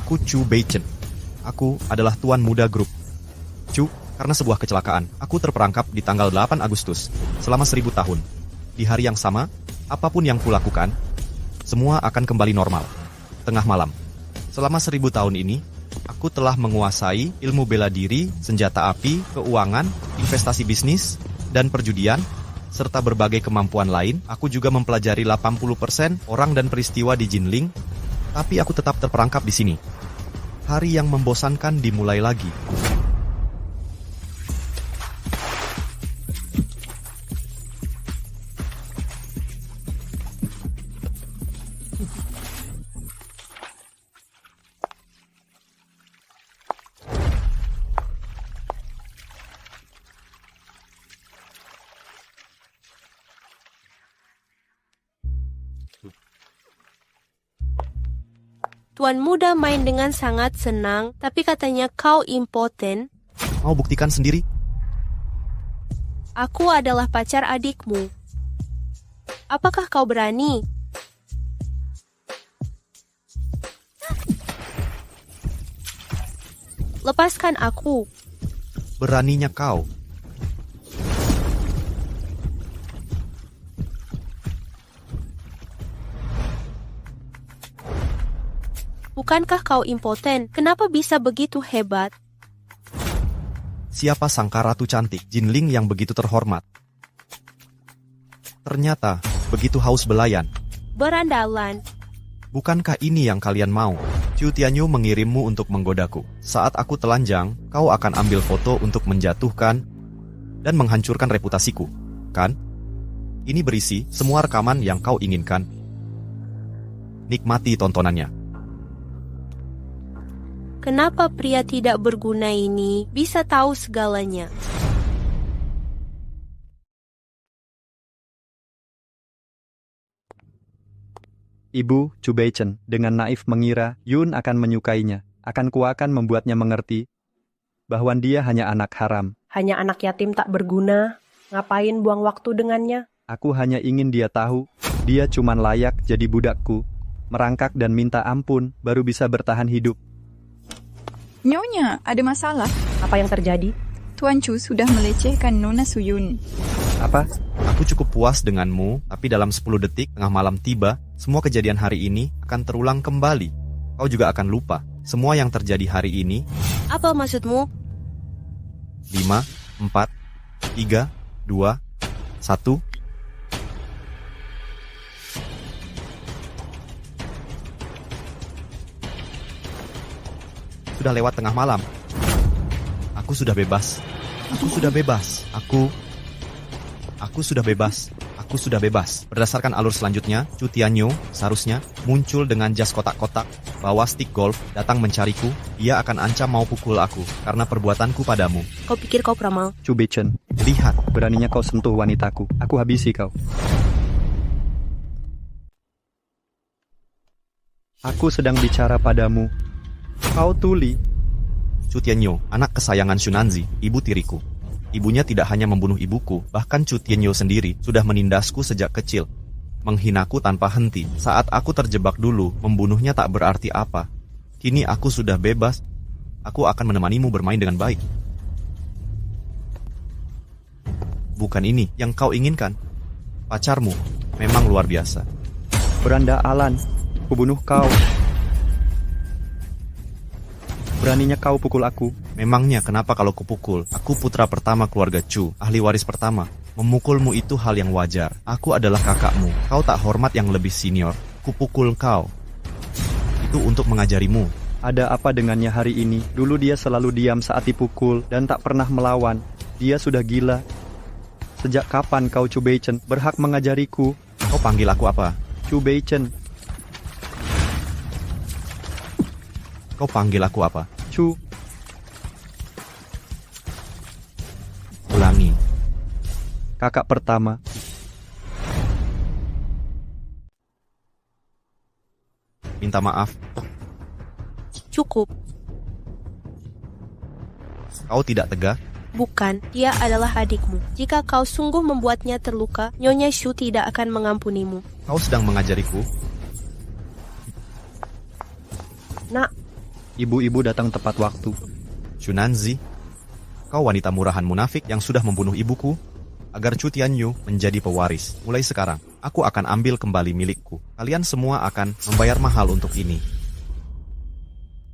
Aku Chu Beichen. Aku adalah Tuan Muda Grup. Chu, karena sebuah kecelakaan, aku terperangkap di tanggal 8 Agustus, selama 1000 tahun. Di hari yang sama, apapun yang kulakukan, semua akan kembali normal. Tengah malam. Selama 1000 tahun ini, aku telah menguasai ilmu bela diri, senjata api, keuangan, investasi bisnis, dan perjudian, serta berbagai kemampuan lain. Aku juga mempelajari 80% orang dan peristiwa di Jinling, tapi aku tetap terperangkap di sini. Hari yang membosankan dimulai lagi. Tuan Muda main dengan sangat senang, tapi katanya kau impoten. Mau buktikan sendiri? Aku adalah pacar adikmu. Apakah kau berani? Lepaskan aku. Beraninya kau. Bukankah kau impoten? Kenapa bisa begitu hebat? Siapa sangka ratu cantik Jinling yang begitu terhormat? Ternyata, begitu haus belayan. Berandalan. Bukankah ini yang kalian mau? Chu Tianyu mengirimmu untuk menggodaku. Saat aku telanjang, kau akan ambil foto untuk menjatuhkan dan menghancurkan reputasiku, kan? Ini berisi semua rekaman yang kau inginkan. Nikmati tontonannya. Kenapa pria tidak berguna ini bisa tahu segalanya? Ibu, Chu Beichen, dengan naif mengira Yun akan menyukainya. Aku akan membuatnya mengerti bahwa dia hanya anak haram. Hanya anak yatim tak berguna. Ngapain buang waktu dengannya? Aku hanya ingin dia tahu, dia cuman layak jadi budakku. Merangkak dan minta ampun, baru bisa bertahan hidup. Nyonya, ada masalah. Apa yang terjadi? Tuan Chu sudah melecehkan Nona Suyun. Apa? Aku cukup puas denganmu, tapi dalam 10 detik tengah malam tiba, semua kejadian hari ini akan terulang kembali. Kau juga akan lupa semua yang terjadi hari ini. Apa maksudmu? 5, 4, 3, 2, 1. Sudah lewat tengah malam. Aku sudah bebas. Aku sudah bebas. Aku sudah bebas. Aku sudah bebas. Berdasarkan alur selanjutnya, Chu Tianyu seharusnya muncul dengan jas kotak-kotak, bawa stick golf, datang mencariku. Dia akan ancam mau pukul aku karena perbuatanku padamu. Kau pikir kau peramal? Chu Beichen, Lihat, beraninya kau sentuh wanitaku. Aku habisi kau. Aku sedang bicara padamu. Kau tuli. Chu Tianyu, anak kesayangan Shunanzi, ibu tiriku. Ibunya tidak hanya membunuh ibuku, bahkan Chu Tianyu sendiri sudah menindasku sejak kecil. Menghinaku tanpa henti. Saat aku terjebak dulu, membunuhnya tak berarti apa. Kini aku sudah bebas. Aku akan menemanimu bermain dengan baik. Bukan ini yang kau inginkan. Pacarmu memang luar biasa. Beranda Alan, kubunuh kau. Beraninya kau pukul aku. Memangnya kenapa kalau kupukul? Aku putra pertama keluarga Chu, ahli waris pertama. Memukulmu itu hal yang wajar. Aku adalah kakakmu. Kau tak hormat yang lebih senior. Kupukul kau. Itu untuk mengajarimu. Ada apa dengannya hari ini? Dulu dia selalu diam saat dipukul dan tak pernah melawan. Dia sudah gila. Sejak kapan kau Chu Beichen berhak mengajariku? Kau panggil aku apa? Chu Beichen. Kau panggil aku apa? Chu. Ulangi. Kakak pertama. Minta maaf. Cukup. Kau tidak tegas? Bukan, dia adalah adikmu. Jika kau sungguh membuatnya terluka, Nyonya Shu tidak akan mengampunimu. Kau sedang mengajariku? Nak, Ibu-ibu datang tepat waktu. Shunanzi, kau wanita murahan munafik yang sudah membunuh ibuku agar Chu Tianyu menjadi pewaris. Mulai sekarang, aku akan ambil kembali milikku. Kalian semua akan membayar mahal untuk ini.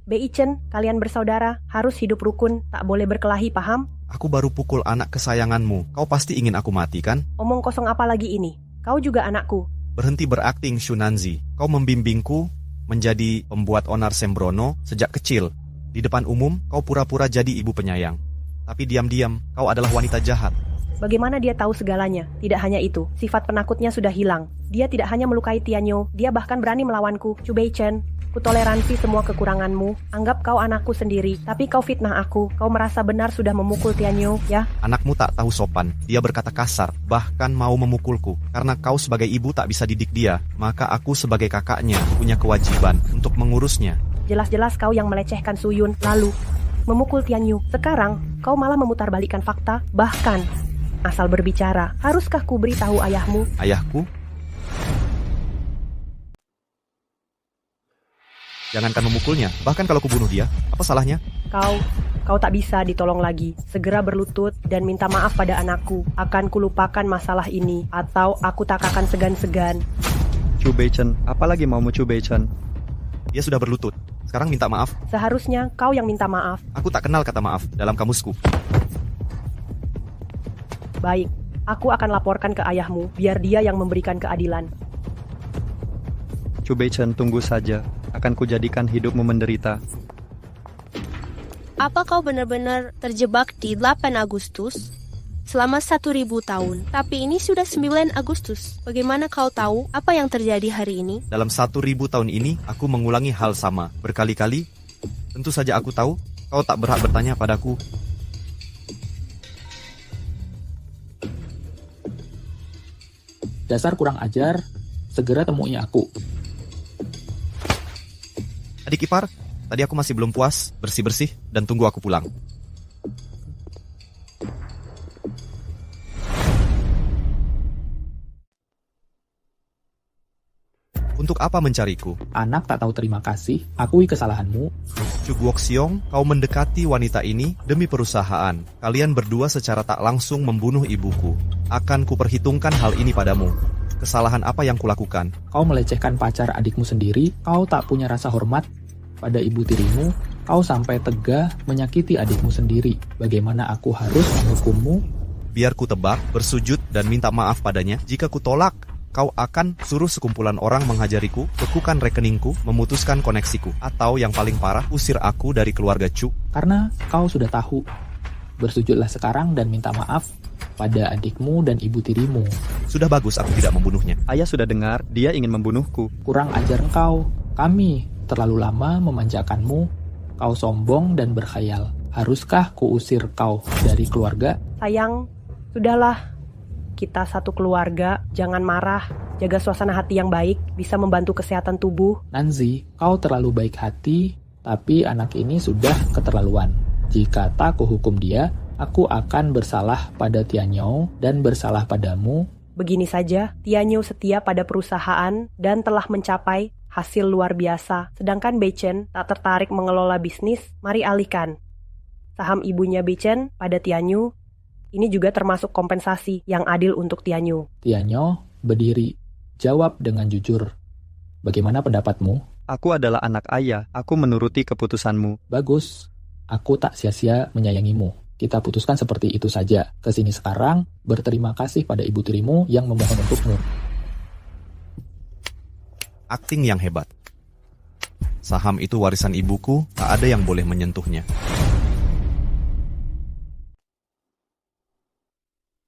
Bei Chen, kalian bersaudara, harus hidup rukun, tak boleh berkelahi, paham? Aku baru pukul anak kesayanganmu. Kau pasti ingin aku mati, kan? Omong kosong apa lagi ini? Kau juga anakku. Berhenti berakting, Shunanzi. Kau membimbingku menjadi pembuat onar sembrono sejak kecil. Di depan umum, kau pura-pura jadi ibu penyayang. Tapi diam-diam, kau adalah wanita jahat. Bagaimana dia tahu segalanya? Tidak hanya itu, sifat penakutnya sudah hilang. Dia tidak hanya melukai Tianyu, dia bahkan berani melawanku. Chu Bei Chen, kutoleransi semua kekuranganmu. Anggap kau anakku sendiri, tapi kau fitnah aku. Kau merasa benar sudah memukul Tianyu, ya? Anakmu tak tahu sopan. Dia berkata kasar, bahkan mau memukulku. Karena kau sebagai ibu tak bisa didik dia, maka aku sebagai kakaknya punya kewajiban untuk mengurusnya. Jelas-jelas kau yang melecehkan Suyun, lalu memukul Tianyu. Sekarang, kau malah memutarbalikkan fakta, bahkan asal berbicara. Haruskah ku beritahu ayahmu? Ayahku? Jangankan memukulnya, bahkan kalau kubunuh dia, apa salahnya? Kau tak bisa ditolong lagi. Segera berlutut dan minta maaf pada anakku. Akan kulupakan masalah ini, atau aku tak akan segan-segan. Chu Bei Chen, apalagi maumu Chu Bei Chen? Dia sudah berlutut. Sekarang minta maaf. Seharusnya kau yang minta maaf. Aku tak kenal kata maaf dalam kamusku. Baik, aku akan laporkan ke ayahmu, biar dia yang memberikan keadilan. Chu Bei Chen, tunggu saja. Akan kujadikan hidupmu menderita. Apa kau benar-benar terjebak di 8 Agustus? Selama 1000 tahun, tapi ini sudah 9 Agustus. Bagaimana kau tahu apa yang terjadi hari ini? Dalam 1000 tahun ini, aku mengulangi hal sama berkali-kali. Tentu saja aku tahu, kau tak berhak bertanya padaku. Dasar kurang ajar, segera temui aku. Adik ipar, tadi aku masih belum puas, bersih-bersih, dan tunggu aku pulang. Untuk apa mencariku? Anak tak tahu terima kasih, akui kesalahanmu. Chu Guoxiong, kau mendekati wanita ini demi perusahaan. Kalian berdua secara tak langsung membunuh ibuku. Akan kuperhitungkan hal ini padamu. Kesalahan apa yang kulakukan? Kau melecehkan pacar adikmu sendiri, kau tak punya rasa hormat pada ibu tirimu, kau sampai tega menyakiti adikmu sendiri. Bagaimana aku harus menghukummu? Biar ku tebak, bersujud, dan minta maaf padanya. Jika ku tolak, kau akan suruh sekumpulan orang menghajariku, bekukan rekeningku, memutuskan koneksiku. Atau yang paling parah, usir aku dari keluarga Chu. Karena kau sudah tahu. Bersujudlah sekarang dan minta maaf pada adikmu dan ibu tirimu. Sudah bagus aku tidak membunuhnya. Ayah sudah dengar, dia ingin membunuhku. Kurang ajar engkau. Kami terlalu lama memanjakanmu. Kau sombong dan berkhayal. Haruskah kuusir kau dari keluarga? Sayang, sudahlah. Kita satu keluarga, jangan marah. Jaga suasana hati yang baik, bisa membantu kesehatan tubuh. Nanzi, kau terlalu baik hati, tapi anak ini sudah keterlaluan. Jika tak kuhukum dia, aku akan bersalah pada Tianyu dan bersalah padamu. Begini saja, Tianyu setia pada perusahaan dan telah mencapai hasil luar biasa. Sedangkan Bei Chen tak tertarik mengelola bisnis, mari alihkan. Saham ibunya Bei Chen pada Tianyu, ini juga termasuk kompensasi yang adil untuk Tianyu. Tianyu, berdiri. Jawab dengan jujur. Bagaimana pendapatmu? Aku adalah anak ayah, aku menuruti keputusanmu. Bagus. Aku tak sia-sia menyayangimu. Kita putuskan seperti itu saja. Kesini sekarang, berterima kasih pada ibu tirimu yang memohon untukmu. Akting yang hebat. Saham itu warisan ibuku, tak ada yang boleh menyentuhnya.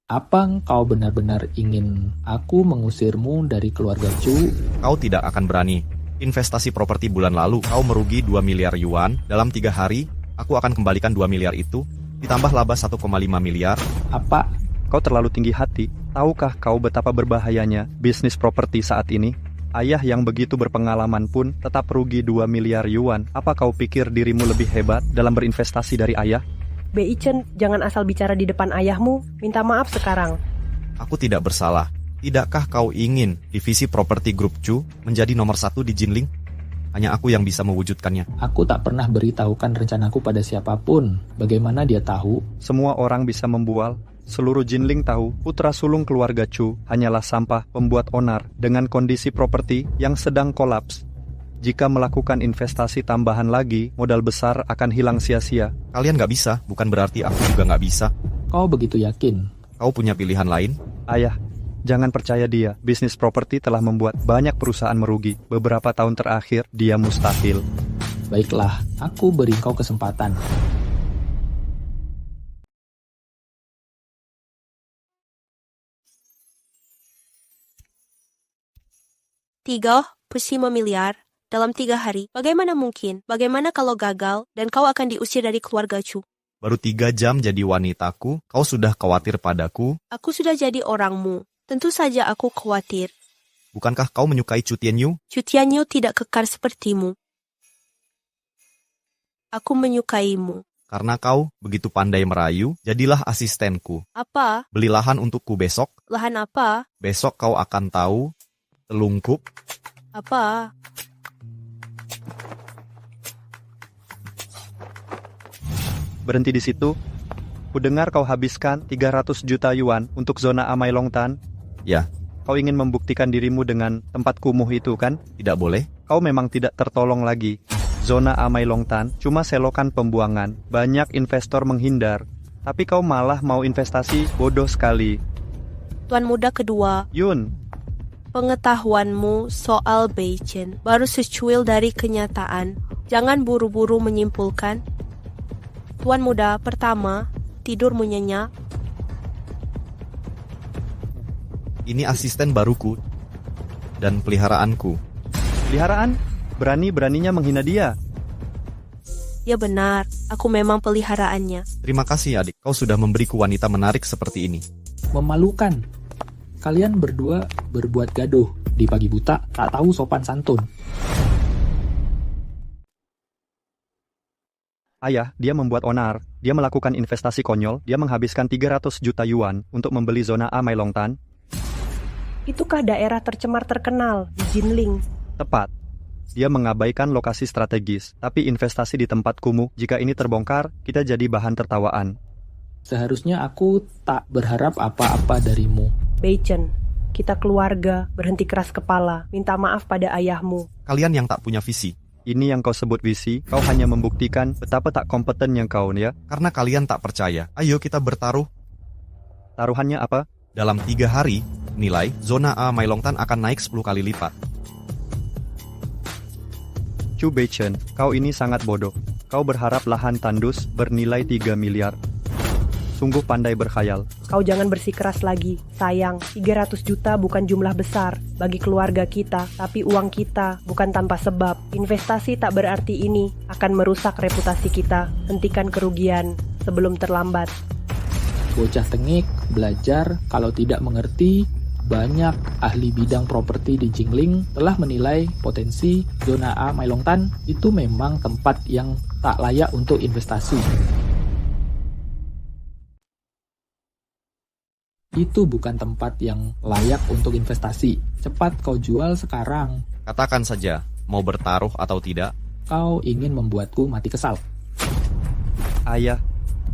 Apa engkau benar-benar ingin aku mengusirmu dari keluarga Chu? Kau tidak akan berani. Investasi properti bulan lalu, kau merugi 2 miliar yuan. Dalam 3 hari, aku akan kembalikan 2 miliar itu, ditambah laba 1,5 miliar. Apa? Kau terlalu tinggi hati. Tahukah kau betapa berbahayanya bisnis properti saat ini? Ayah yang begitu berpengalaman pun tetap rugi 2 miliar yuan. Apa kau pikir dirimu lebih hebat dalam berinvestasi dari ayah? Bei Chen, jangan asal bicara di depan ayahmu. Minta maaf sekarang. Aku tidak bersalah. Tidakkah kau ingin divisi properti grup Chu menjadi nomor 1 di Jinling? Hanya aku yang bisa mewujudkannya. Aku tak pernah beritahukan rencanaku pada siapapun. Bagaimana dia tahu? Semua orang bisa membual. Seluruh Jinling tahu putra sulung keluarga Chu hanyalah sampah pembuat onar dengan kondisi properti yang sedang kolaps. Jika melakukan investasi tambahan lagi, modal besar akan hilang sia-sia. Kalian nggak bisa, bukan berarti aku juga nggak bisa. Kau begitu yakin? Kau punya pilihan lain? Ayah, jangan percaya dia. Bisnis properti telah membuat banyak perusahaan merugi. Beberapa tahun terakhir, dia mustahil. Baiklah, aku beri kau kesempatan. $3.5 miliar dalam 3 hari. Bagaimana mungkin? Bagaimana kalau gagal dan kau akan diusir dari keluarga Chu? Baru 3 jam jadi wanitaku, kau sudah khawatir padaku? Aku sudah jadi orangmu. Tentu saja aku khawatir. Bukankah kau menyukai Chu Tianyu? Chu Tianyu tidak kekar sepertimu. Aku menyukaimu. Karena kau begitu pandai merayu, jadilah asistenku. Apa? Beli lahan untukku besok. Lahan apa? Besok kau akan tahu. Telungkup. Apa? Berhenti di situ. Kudengar kau habiskan 300 juta yuan untuk zona Amai Longtan. Ya, Kau ingin membuktikan dirimu dengan tempat kumuh itu kan? tidak boleh. Kau memang tidak tertolong lagi. Zona Amai Longtan cuma selokan pembuangan. Banyak investor menghindar. Tapi kau malah mau investasi, bodoh sekali. Tuan muda kedua, Yun, pengetahuanmu soal Beichen baru secuil dari kenyataan. Jangan buru-buru menyimpulkan. Tuan muda pertama, tidur menyenyak. Ini asisten baruku dan peliharaanku. peliharaan? Berani-beraninya menghina dia. Ya benar, aku memang peliharaannya. Terima kasih adik, kau sudah memberiku wanita menarik seperti ini. Memalukan. Kalian berdua berbuat gaduh. Di pagi buta, tak tahu sopan santun. Ayah, dia membuat onar. Dia melakukan investasi konyol. Dia menghabiskan 300 juta yuan untuk membeli zona Amai Longtan. Itukah daerah tercemar terkenal di Jinling? Tepat. Dia mengabaikan lokasi strategis. Tapi investasi di tempat kumuh, jika ini terbongkar, kita jadi bahan tertawaan. Seharusnya aku tak berharap apa-apa darimu. Beichen, kita keluarga, berhenti keras kepala, minta maaf pada ayahmu. Kalian yang tak punya visi. Ini yang kau sebut visi, kau hanya membuktikan betapa tak kompetennya kau, ya. Karena kalian tak percaya. Ayo kita bertaruh. Taruhannya apa? Dalam 3 hari, nilai zona A Mailongtan akan naik 10 kali lipat. Chu Beichen, kau ini sangat bodoh. Kau berharap lahan tandus bernilai 3 miliar. Sungguh pandai berkhayal. Kau jangan bersikeras lagi. Sayang, 300 juta bukan jumlah besar bagi keluarga kita, tapi uang kita bukan tanpa sebab. Investasi tak berarti ini akan merusak reputasi kita. Hentikan kerugian sebelum terlambat. Bocah tengik, belajar, kalau tidak mengerti, banyak ahli bidang properti di Jinling telah menilai potensi zona A Mailongtan itu memang tempat yang tak layak untuk investasi. Itu bukan tempat yang layak untuk investasi. Cepat kau jual sekarang. Katakan saja, mau bertaruh atau tidak? Kau ingin membuatku mati kesal. Ayah,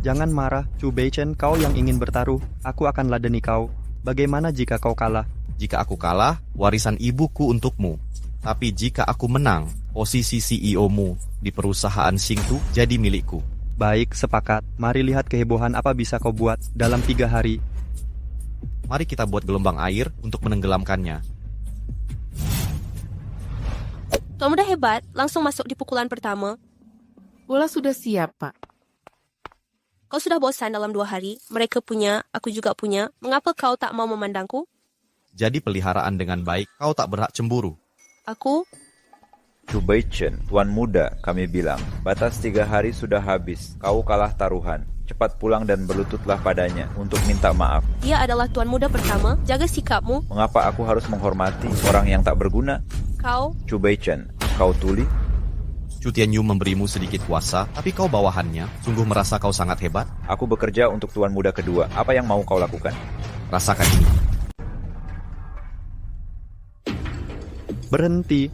jangan marah. Chu Beichen, kau yang ingin bertaruh. Aku akan ladeni kau. Bagaimana jika kau kalah? Jika aku kalah, warisan ibuku untukmu. Tapi jika aku menang, posisi CEO-mu di perusahaan Xingtu jadi milikku. Baik, sepakat. Mari lihat kehebohan apa bisa kau buat dalam 3 hari. Mari kita buat gelombang air untuk menenggelamkannya. Tuan muda hebat, langsung masuk di pukulan pertama. Bola sudah siap, Pak. Kau sudah bosan dalam 2 hari, mereka punya, aku juga punya. Mengapa kau tak mau memandangku? Jadi peliharaan dengan baik, kau tak berhak cemburu. Aku? Chu Beichen, tuan muda, kami bilang, batas 3 hari sudah habis. Kau kalah taruhan. Cepat pulang dan berlututlah padanya untuk minta maaf. Dia adalah tuan muda pertama, jaga sikapmu. Mengapa aku harus menghormati orang yang tak berguna? Kau? Chu Beichen, kau tuli? Chu Tianyu memberimu sedikit kuasa, tapi kau bawahannya, sungguh merasa kau sangat hebat? Aku bekerja untuk tuan muda kedua. Apa yang mau kau lakukan? Rasakan ini. Berhenti.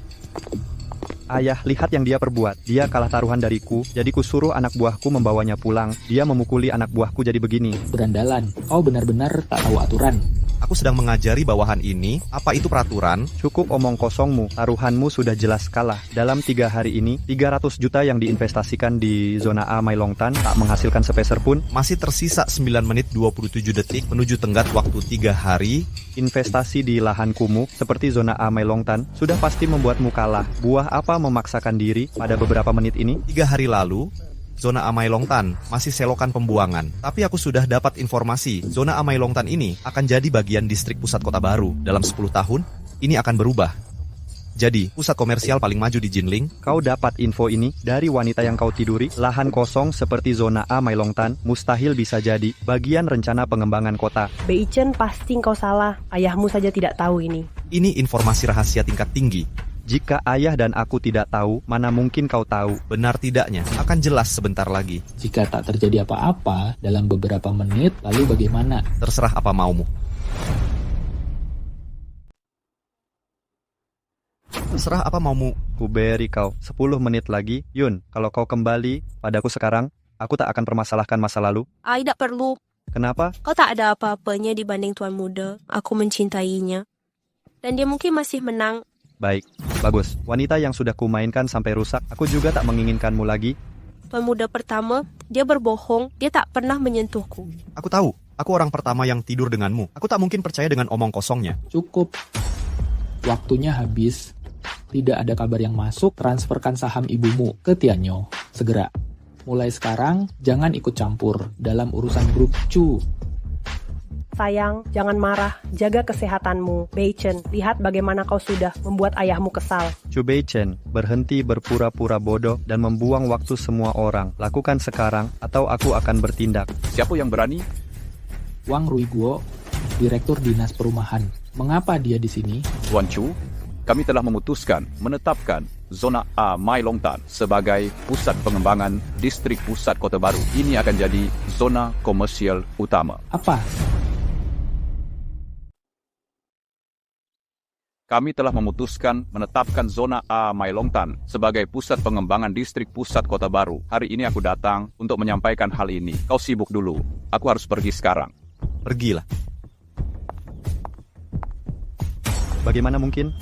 Ayah, lihat yang dia perbuat. Dia kalah taruhan dariku, jadi kusuruh anak buahku membawanya pulang. Dia memukuli anak buahku jadi begini. Berandalan, kau benar-benar tak tahu aturan. Aku sedang mengajari bawahan ini, apa itu peraturan? Cukup omong kosongmu, taruhanmu sudah jelas kalah. Dalam 3 hari ini, 300 juta yang diinvestasikan di zona A Mailongtan tak menghasilkan sepeser pun. Masih tersisa 9 menit 27 detik menuju tenggat waktu 3 hari. Investasi di lahan kumuh seperti zona A Mailongtan sudah pasti membuatmu kalah. Buah apa memaksakan diri pada beberapa menit ini? 3 hari lalu, zona A Mailongtan masih selokan pembuangan. Tapi aku sudah dapat informasi, zona A Mailongtan ini akan jadi bagian distrik pusat kota baru. Dalam 10 tahun, ini akan berubah. Jadi, pusat komersial paling maju di Jinling. Kau dapat info ini dari wanita yang kau tiduri. Lahan kosong seperti zona A Mailongtan mustahil bisa jadi bagian rencana pengembangan kota. Beichen, pasti kau salah. Ayahmu saja tidak tahu ini. Ini informasi rahasia tingkat tinggi. Jika ayah dan aku tidak tahu, mana mungkin kau tahu? Benar tidaknya, akan jelas sebentar lagi. Jika tak terjadi apa-apa dalam beberapa menit, lalu bagaimana? Terserah apa maumu. Terserah apa maumu. Kuberi kau 10 menit lagi. Yun, kalau kau kembali padaku sekarang, aku tak akan permasalahkan masa lalu. Tidak perlu. Kenapa? Kau tak ada apa-apanya dibanding Tuan Muda. Aku mencintainya. Dan dia mungkin masih menang. Baik, bagus. Wanita yang sudah kumainkan sampai rusak, aku juga tak menginginkanmu lagi. Tuan Muda pertama, dia berbohong. Dia tak pernah menyentuhku. Aku tahu, aku orang pertama yang tidur denganmu. Aku tak mungkin percaya dengan omong kosongnya. Cukup. Waktunya habis. Tidak ada kabar yang masuk, transferkan saham ibumu ke Tianyo. Segera. Mulai sekarang, jangan ikut campur dalam urusan grup Chu. Sayang, jangan marah. Jaga kesehatanmu. Beichen, lihat bagaimana kau sudah membuat ayahmu kesal. Chu Beichen, berhenti berpura-pura bodoh dan membuang waktu semua orang. Lakukan sekarang atau aku akan bertindak. Siapa yang berani? Wang Ruiguo, Direktur Dinas Perumahan. Mengapa dia di sini? Tuan Chu, kami telah memutuskan menetapkan zona A Mailongtan sebagai pusat pengembangan distrik pusat kota baru. Ini akan jadi zona komersial utama. Apa? Kami telah memutuskan menetapkan zona A Mailongtan sebagai pusat pengembangan distrik pusat kota baru. Hari ini aku datang untuk menyampaikan hal ini. Kau sibuk dulu. Aku harus pergi sekarang. Pergilah. Bagaimana mungkin?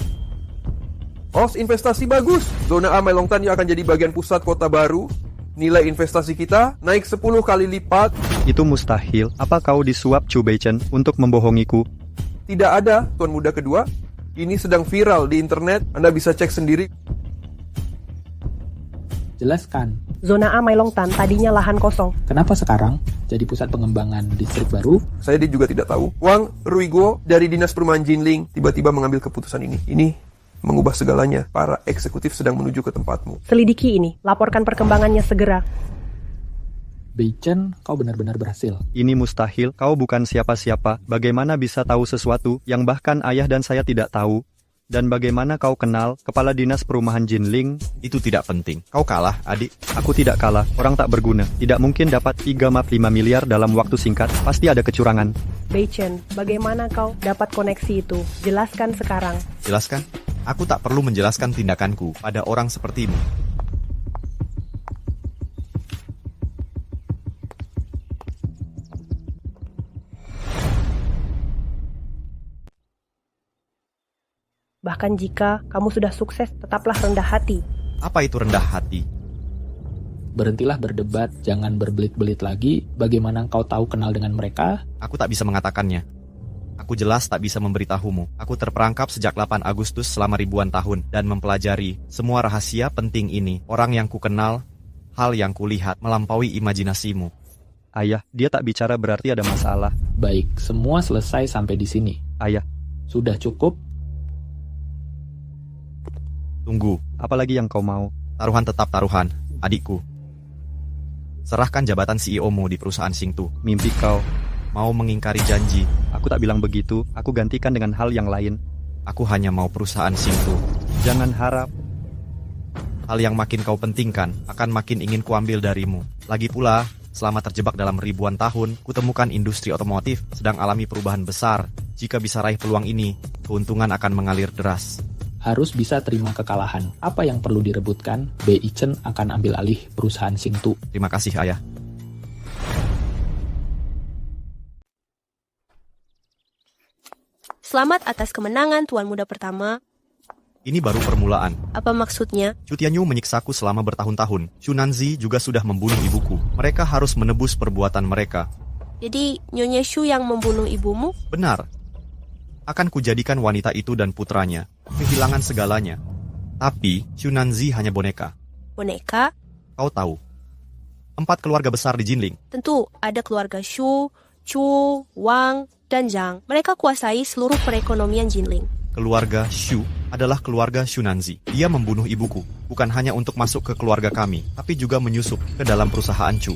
Investasi bagus. Zona A Mailongtan yang akan jadi bagian pusat kota baru. Nilai investasi kita naik 10 kali lipat. Itu mustahil. Apa kau disuap Chu Beichen untuk membohongiku? Tidak ada, Tuan Muda kedua. Ini sedang viral di internet. Anda bisa cek sendiri. Jelaskan. Zona A Mailongtan tadinya lahan kosong. Kenapa sekarang jadi pusat pengembangan distrik baru? Saya juga tidak tahu. Wang Ruiguo dari Dinas Perumahan Jinling tiba-tiba mengambil keputusan ini. Ini mengubah segalanya. Para eksekutif sedang menuju ke tempatmu. Selidiki ini. Laporkan perkembangannya segera. Beichen, kau benar-benar berhasil. Ini mustahil. Kau bukan siapa-siapa. Bagaimana bisa tahu sesuatu yang bahkan ayah dan saya tidak tahu? Dan bagaimana kau kenal Kepala Dinas Perumahan Jinling? Itu tidak penting. Kau kalah, adik. Aku tidak kalah. Orang tak berguna. Tidak mungkin dapat 3,5 miliar dalam waktu singkat. Pasti ada kecurangan. Beichen, bagaimana kau dapat koneksi itu? Jelaskan sekarang. Jelaskan? Aku tak perlu menjelaskan tindakanku pada orang sepertimu. Bahkan jika kamu sudah sukses, tetaplah rendah hati. Apa itu rendah hati? Berhentilah berdebat, jangan berbelit-belit lagi. Bagaimana kau tahu kenal dengan mereka? Aku tak bisa mengatakannya. Aku jelas tak bisa memberitahumu. Aku terperangkap sejak 8 Agustus selama ribuan tahun dan mempelajari semua rahasia penting ini. Orang yang kukenal, hal yang kulihat melampaui imajinasimu. Ayah, dia tak bicara berarti ada masalah. Baik, semua selesai sampai di sini. Ayah, sudah cukup? Tunggu. Apalagi yang kau mau? Taruhan tetap taruhan, adikku. Serahkan jabatan CEO-mu di perusahaan Singtu. Mimpi kau. Mau mengingkari janji. Aku tak bilang begitu. Aku gantikan dengan hal yang lain. Aku hanya mau perusahaan Singtu. Jangan harap. Hal yang makin kau pentingkan akan makin ingin kuambil darimu. Lagi pula, selama terjebak dalam ribuan tahun, kutemukan industri otomotif sedang alami perubahan besar. Jika bisa raih peluang ini, keuntungan akan mengalir deras. harus bisa terima kekalahan. Apa yang perlu direbutkan? Beichen akan ambil alih perusahaan Xingtu. Terima kasih, Ayah. Selamat atas kemenangan Tuan Muda pertama. Ini baru permulaan. Apa maksudnya? Chu Tianyu menyiksaku selama bertahun-tahun. Xu Nanzi juga sudah membunuh ibuku. Mereka harus menebus perbuatan mereka. Jadi, Nyonya Shu yang membunuh ibumu? Benar. Akan kujadikan wanita itu dan putranya kehilangan segalanya. Tapi, Xu Nanzi hanya boneka. Boneka? Kau tahu. 4 keluarga besar di Jinling. Tentu, ada keluarga Shu, Chu, Wang, dan Zhang. Mereka kuasai seluruh perekonomian Jinling. Keluarga Shu adalah keluarga Xu Nanzi. Dia membunuh ibuku, bukan hanya untuk masuk ke keluarga kami, tapi juga menyusup ke dalam perusahaan Chu.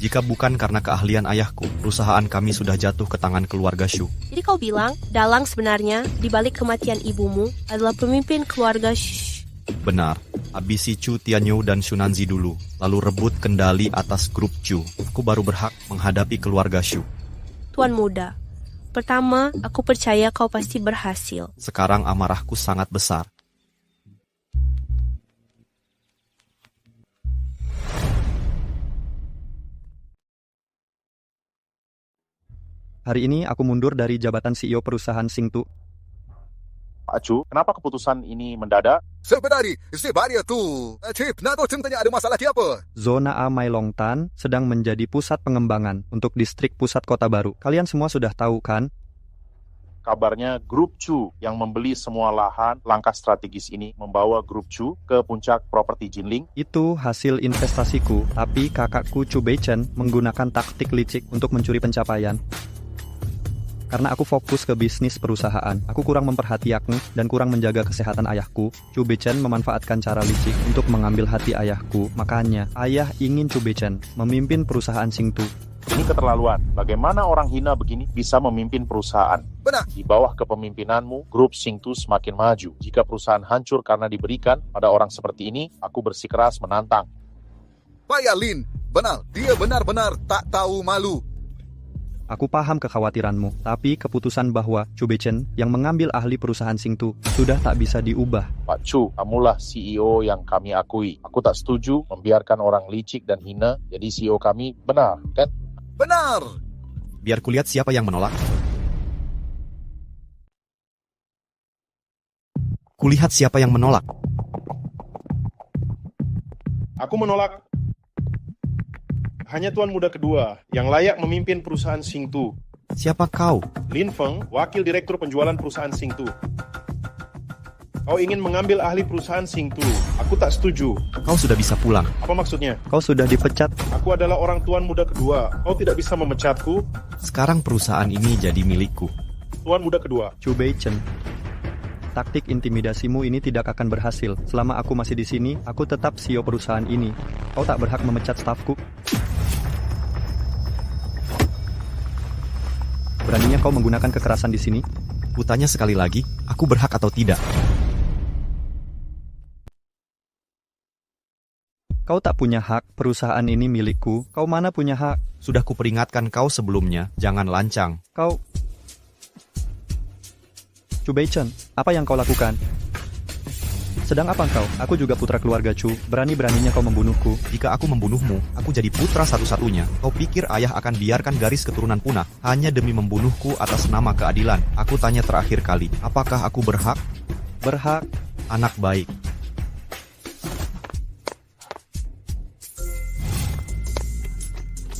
Jika bukan karena keahlian ayahku, perusahaan kami sudah jatuh ke tangan keluarga Shu. Jadi kau bilang, Dalang sebenarnya di balik kematian ibumu adalah pemimpin keluarga Shu. Benar, habisi Chu Tianyu dan Xu Nanzi dulu, lalu rebut kendali atas grup Chu. Aku baru berhak menghadapi keluarga Shu. Tuan Muda, pertama, aku percaya kau pasti berhasil. Sekarang amarahku sangat besar. Hari ini aku mundur dari jabatan CEO perusahaan Xingtu. Pak Chu, kenapa keputusan ini mendadak? Sebenarnya tu, Chief, nak tahu ceritanya ada masalah apa? Zona A Mailongtan sedang menjadi pusat pengembangan untuk distrik pusat kota baru. Kalian semua sudah tahu kan? Kabarnya grup Chu yang membeli semua lahan, langkah strategis ini membawa grup Chu ke puncak properti Jinling. Itu hasil investasiku, tapi kakakku Chu Beichen menggunakan taktik licik untuk mencuri pencapaian. Karena aku fokus ke bisnis perusahaan, aku kurang memperhatikan dan kurang menjaga kesehatan ayahku. Chu Beichen memanfaatkan cara licik untuk mengambil hati ayahku. Makanya, ayah ingin Chu Beichen memimpin perusahaan Xingtu. Ini keterlaluan. Bagaimana orang hina begini bisa memimpin perusahaan? Benar. Di bawah kepemimpinanmu, grup Xingtu semakin maju. Jika perusahaan hancur karena diberikan pada orang seperti ini, aku bersikeras menantang. Pak Yalin, benar. Dia benar-benar tak tahu malu. Aku paham kekhawatiranmu, tapi keputusan bahwa Chu Beichen yang mengambil ahli perusahaan Xingtu sudah tak bisa diubah. Pak Chu, kamulah CEO yang kami akui. Aku tak setuju membiarkan orang licik dan hina jadi CEO kami, benar, kan? Benar! Biar kulihat siapa yang menolak. Kulihat siapa yang menolak. Aku menolak. Hanya Tuan Muda kedua yang layak memimpin perusahaan Xingtu. Siapa kau? Lin Feng, wakil direktur penjualan perusahaan Xingtu. Kau ingin mengambil ahli perusahaan Xingtu. Aku tak setuju. Kau sudah bisa pulang. Apa maksudnya? Kau sudah dipecat. Aku adalah orang Tuan Muda kedua. Kau tidak bisa memecatku. Sekarang perusahaan ini jadi milikku. Tuan Muda kedua. Chu Beichen, taktik intimidasimu ini tidak akan berhasil. Selama aku masih di sini, aku tetap CEO perusahaan ini. Kau tak berhak memecat stafku. Beraninya kau menggunakan kekerasan di sini? Kutanya sekali lagi, aku berhak atau tidak? Kau tak punya hak, perusahaan ini milikku. Kau mana punya hak? Sudah kuperingatkan kau sebelumnya, jangan lancang. Kau... Chu Beichen, apa yang kau lakukan? Sedang apa kau? Aku juga putra keluarga Chu. Berani-beraninya kau membunuhku. Jika aku membunuhmu, aku jadi putra satu-satunya. Kau pikir ayah akan biarkan garis keturunan punah hanya demi membunuhku atas nama keadilan? Aku tanya terakhir kali, apakah aku berhak? Berhak. Anak baik.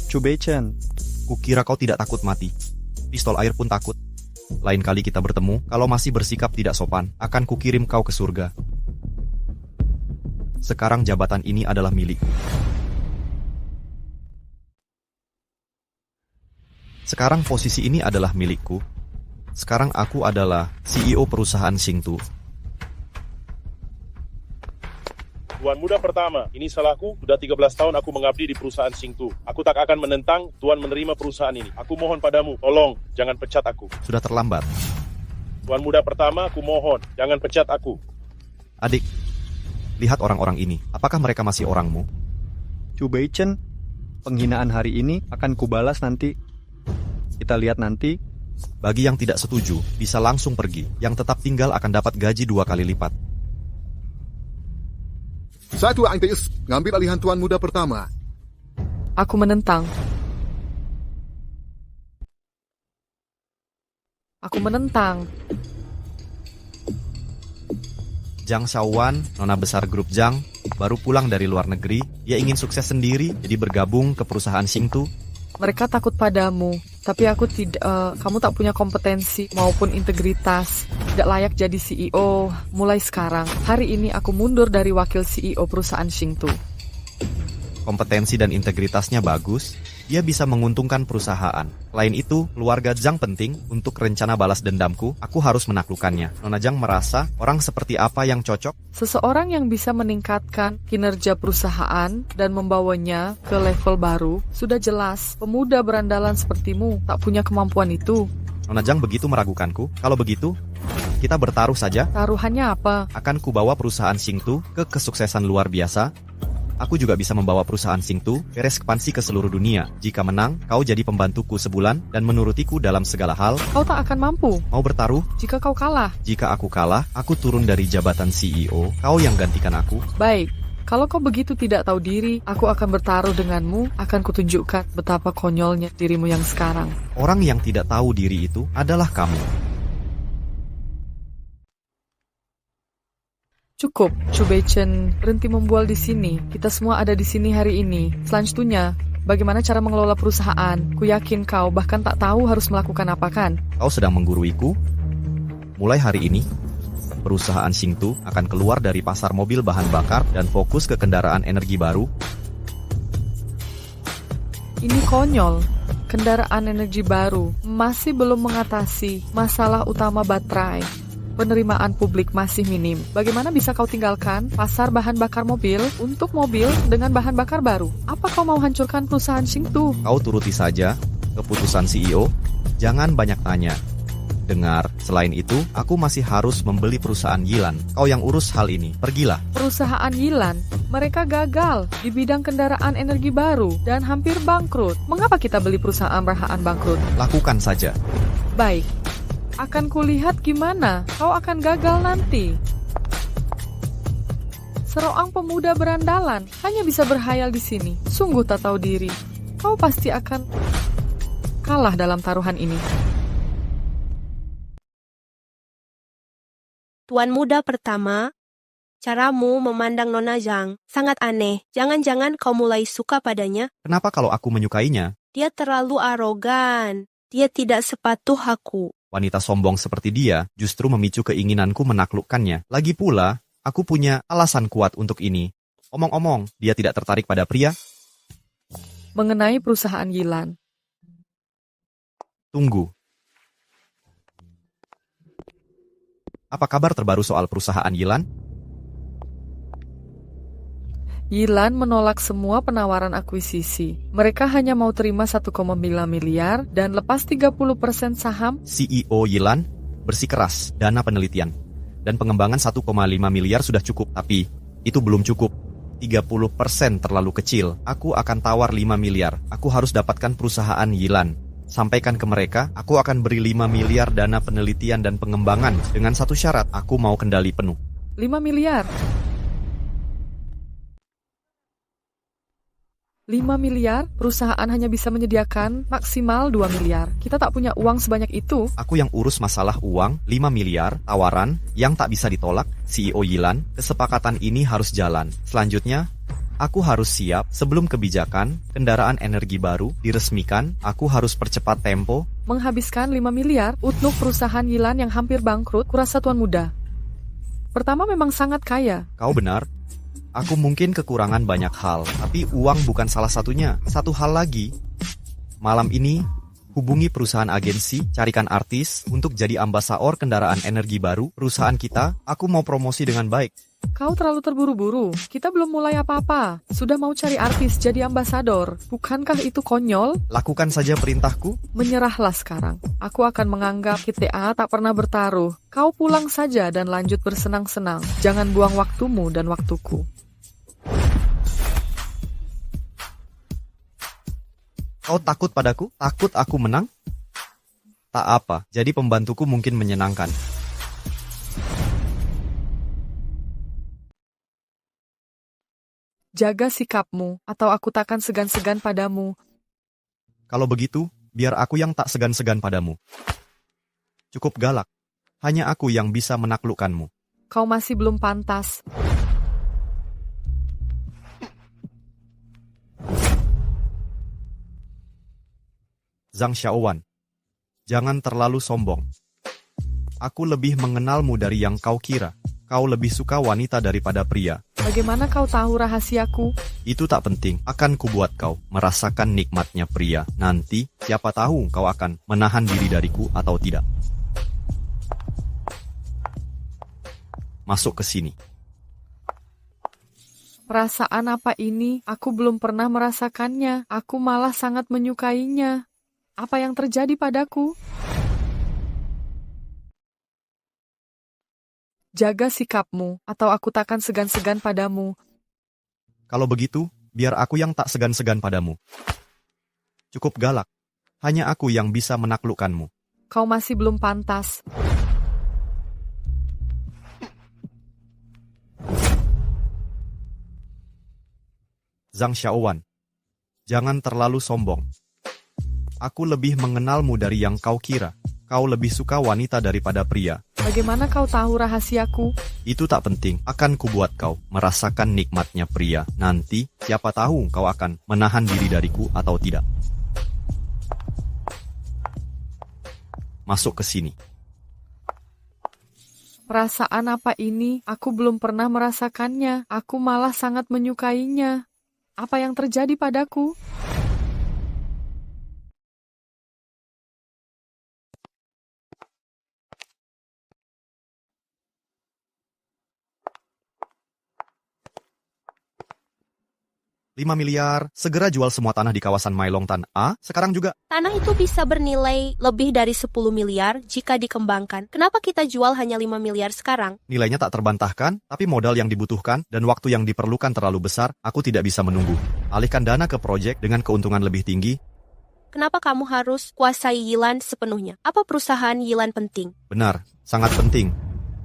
Chu Beichen, kukira kau tidak takut mati. Pistol air pun takut. Lain kali kita bertemu, kalau masih bersikap tidak sopan, akan kukirim kau ke surga. Sekarang jabatan ini adalah milikku. Sekarang posisi ini adalah milikku. Sekarang aku adalah CEO perusahaan Xingtu. Tuan Muda pertama, ini salahku. Sudah 13 tahun aku mengabdi di perusahaan Xingtu. Aku tak akan menentang Tuan menerima perusahaan ini. Aku mohon padamu, tolong, jangan pecat aku. Sudah terlambat. Tuan Muda pertama, aku mohon, jangan pecat aku. Adik, lihat orang-orang ini. Apakah mereka masih orangmu? Chu Beichen, penghinaan hari ini akan kubalas nanti. Kita lihat nanti Bagi yang tidak setuju, bisa langsung pergi. Yang tetap tinggal akan dapat gaji 2 kali lipat. Satu ANTS, ngambil alihan tuan muda pertama. Aku menentang. Aku menentang. Zhang Xiaowan, nona besar grup Zhang, baru pulang dari luar negeri. Dia ingin sukses sendiri, jadi bergabung ke perusahaan Xingtu. Mereka takut padamu, tapi aku tidak. Kamu tak punya kompetensi maupun integritas. Tidak layak jadi CEO. Mulai sekarang, hari ini aku mundur dari wakil CEO perusahaan Xingtu. Kompetensi dan integritasnya bagus, dia bisa menguntungkan perusahaan. Selain itu, keluarga Zhang penting untuk rencana balas dendamku. Aku harus menaklukkannya. Nona Zhang merasa orang seperti apa yang cocok? Seseorang yang bisa meningkatkan kinerja perusahaan dan membawanya ke level baru. Sudah jelas, pemuda berandalan sepertimu tak punya kemampuan itu. Nona Zhang begitu meragukanku. Kalau begitu, kita bertaruh saja. Taruhannya apa? Akan kubawa perusahaan Xingtu ke kesuksesan luar biasa. Aku juga bisa membawa perusahaan Xingtu berekspansi ke seluruh dunia. Jika menang, kau jadi pembantuku sebulan dan menurutiku dalam segala hal. Kau tak akan mampu. Mau bertaruh? Jika kau kalah. Jika aku kalah, aku turun dari jabatan CEO. Kau yang gantikan aku. Baik. Kalau kau begitu tidak tahu diri, aku akan bertaruh denganmu, akan kutunjukkan betapa konyolnya dirimu yang sekarang. Orang yang tidak tahu diri itu adalah kamu. Cukup, Chu Beichen, berhenti membual di sini. Kita semua ada di sini hari ini. Selanjutnya, bagaimana cara mengelola perusahaan? Ku yakin kau bahkan tak tahu harus melakukan apa kan? Kau sedang mengguruiku? Mulai hari ini, perusahaan Xingtu akan keluar dari pasar mobil bahan bakar dan fokus ke kendaraan energi baru. Ini konyol. Kendaraan energi baru masih belum mengatasi masalah utama baterai. Penerimaan publik masih minim. Bagaimana bisa kau tinggalkan pasar bahan bakar mobil untuk mobil dengan bahan bakar baru? Apa kau mau hancurkan perusahaan Xingtu? Kau turuti saja keputusan CEO. Jangan banyak tanya. Dengar, selain itu, aku masih harus membeli perusahaan Yilan. Kau yang urus hal ini. Pergilah. Perusahaan Yilan, mereka gagal di bidang kendaraan energi baru dan hampir bangkrut. Mengapa kita beli perusahaan bangkrut? Lakukan saja. Baik. Akan kulihat gimana kau akan gagal nanti. Seorang pemuda berandalan hanya bisa berhayal di sini. Sungguh tak tahu diri. Kau pasti akan kalah dalam taruhan ini. Tuan muda pertama, caramu memandang Nona Zhang sangat aneh. Jangan-jangan kau mulai suka padanya? Kenapa kalau aku menyukainya? Dia terlalu arogan. Dia tidak sepatuh aku. Wanita sombong seperti dia justru memicu keinginanku menaklukkannya. Lagi pula, aku punya alasan kuat untuk ini. Omong-omong, dia tidak tertarik pada pria. Mengenai perusahaan Yilan. Tunggu. Apa kabar terbaru soal perusahaan Yilan? Yilan menolak semua penawaran akuisisi. Mereka hanya mau terima 1,9 miliar dan lepas 30% saham. CEO Yilan bersikeras dana penelitian dan pengembangan 1,5 miliar sudah cukup, tapi itu belum cukup. 30% terlalu kecil. Aku akan tawar 5 miliar. Aku harus dapatkan perusahaan Yilan. Sampaikan ke mereka, aku akan beri 5 miliar dana penelitian dan pengembangan dengan satu syarat, aku mau kendali penuh. 5 miliar. 5 miliar, perusahaan hanya bisa menyediakan maksimal 2 miliar. Kita tak punya uang sebanyak itu. Aku yang urus masalah uang, 5 miliar, tawaran, yang tak bisa ditolak, CEO Yilan, kesepakatan ini harus jalan. Selanjutnya, aku harus siap sebelum kebijakan, kendaraan energi baru, diresmikan, aku harus percepat tempo. Menghabiskan 5 miliar untuk perusahaan Yilan yang hampir bangkrut, kurasa tuan muda. Pertama memang sangat kaya. Kau benar. Aku mungkin kekurangan banyak hal, tapi uang bukan salah satunya. Satu hal lagi, malam ini, hubungi perusahaan agensi, carikan artis untuk jadi ambasador kendaraan energi baru, perusahaan kita, aku mau promosi dengan baik. Kau terlalu terburu-buru, kita belum mulai apa-apa. Sudah mau cari artis jadi ambasador, bukankah itu konyol? Lakukan saja perintahku. Menyerahlah sekarang, aku akan menganggap kita tak pernah bertaruh. Kau pulang saja dan lanjut bersenang-senang, jangan buang waktumu dan waktuku. Kau takut padaku? Takut aku menang? Tak apa, jadi pembantuku mungkin menyenangkan. Jaga sikapmu, atau aku takkan segan-segan padamu. Kalau begitu, biar aku yang tak segan-segan padamu. Cukup galak. Hanya aku yang bisa menaklukkanmu. Kau masih belum pantas. Zhang Xiaowan, jangan terlalu sombong. Aku lebih mengenalmu dari yang kau kira. Kau lebih suka wanita daripada pria. Bagaimana kau tahu rahasiaku? Itu tak penting. Akan kubuat kau merasakan nikmatnya pria. Nanti, siapa tahu kau akan menahan diri dariku atau tidak. Masuk ke sini. Perasaan apa ini? Aku belum pernah merasakannya. Aku malah sangat menyukainya. Apa yang terjadi padaku? Jaga sikapmu, atau aku takkan segan-segan padamu. Kalau begitu, biar aku yang tak segan-segan padamu. Cukup galak. Hanya aku yang bisa menaklukkanmu. Kau masih belum pantas. Zhang Xiaowan, jangan terlalu sombong. Aku lebih mengenalmu dari yang kau kira. Kau lebih suka wanita daripada pria. Bagaimana kau tahu rahasiaku? Itu tak penting. Akan kubuat kau merasakan nikmatnya pria. Nanti, siapa tahu kau akan menahan diri dariku atau tidak. Masuk ke sini. Perasaan apa ini? Aku belum pernah merasakannya. Aku malah sangat menyukainya. Apa yang terjadi padaku? $5 miliar, segera jual semua tanah di kawasan Mailongtan A, sekarang juga. Tanah itu bisa bernilai lebih dari 10 miliar jika dikembangkan. Kenapa kita jual hanya 5 miliar sekarang? Nilainya tak terbantahkan, tapi modal yang dibutuhkan dan waktu yang diperlukan terlalu besar, aku tidak bisa menunggu. Alihkan dana ke proyek dengan keuntungan lebih tinggi. Kenapa kamu harus kuasai Yilan sepenuhnya? Apa perusahaan Yilan penting? Benar, sangat penting.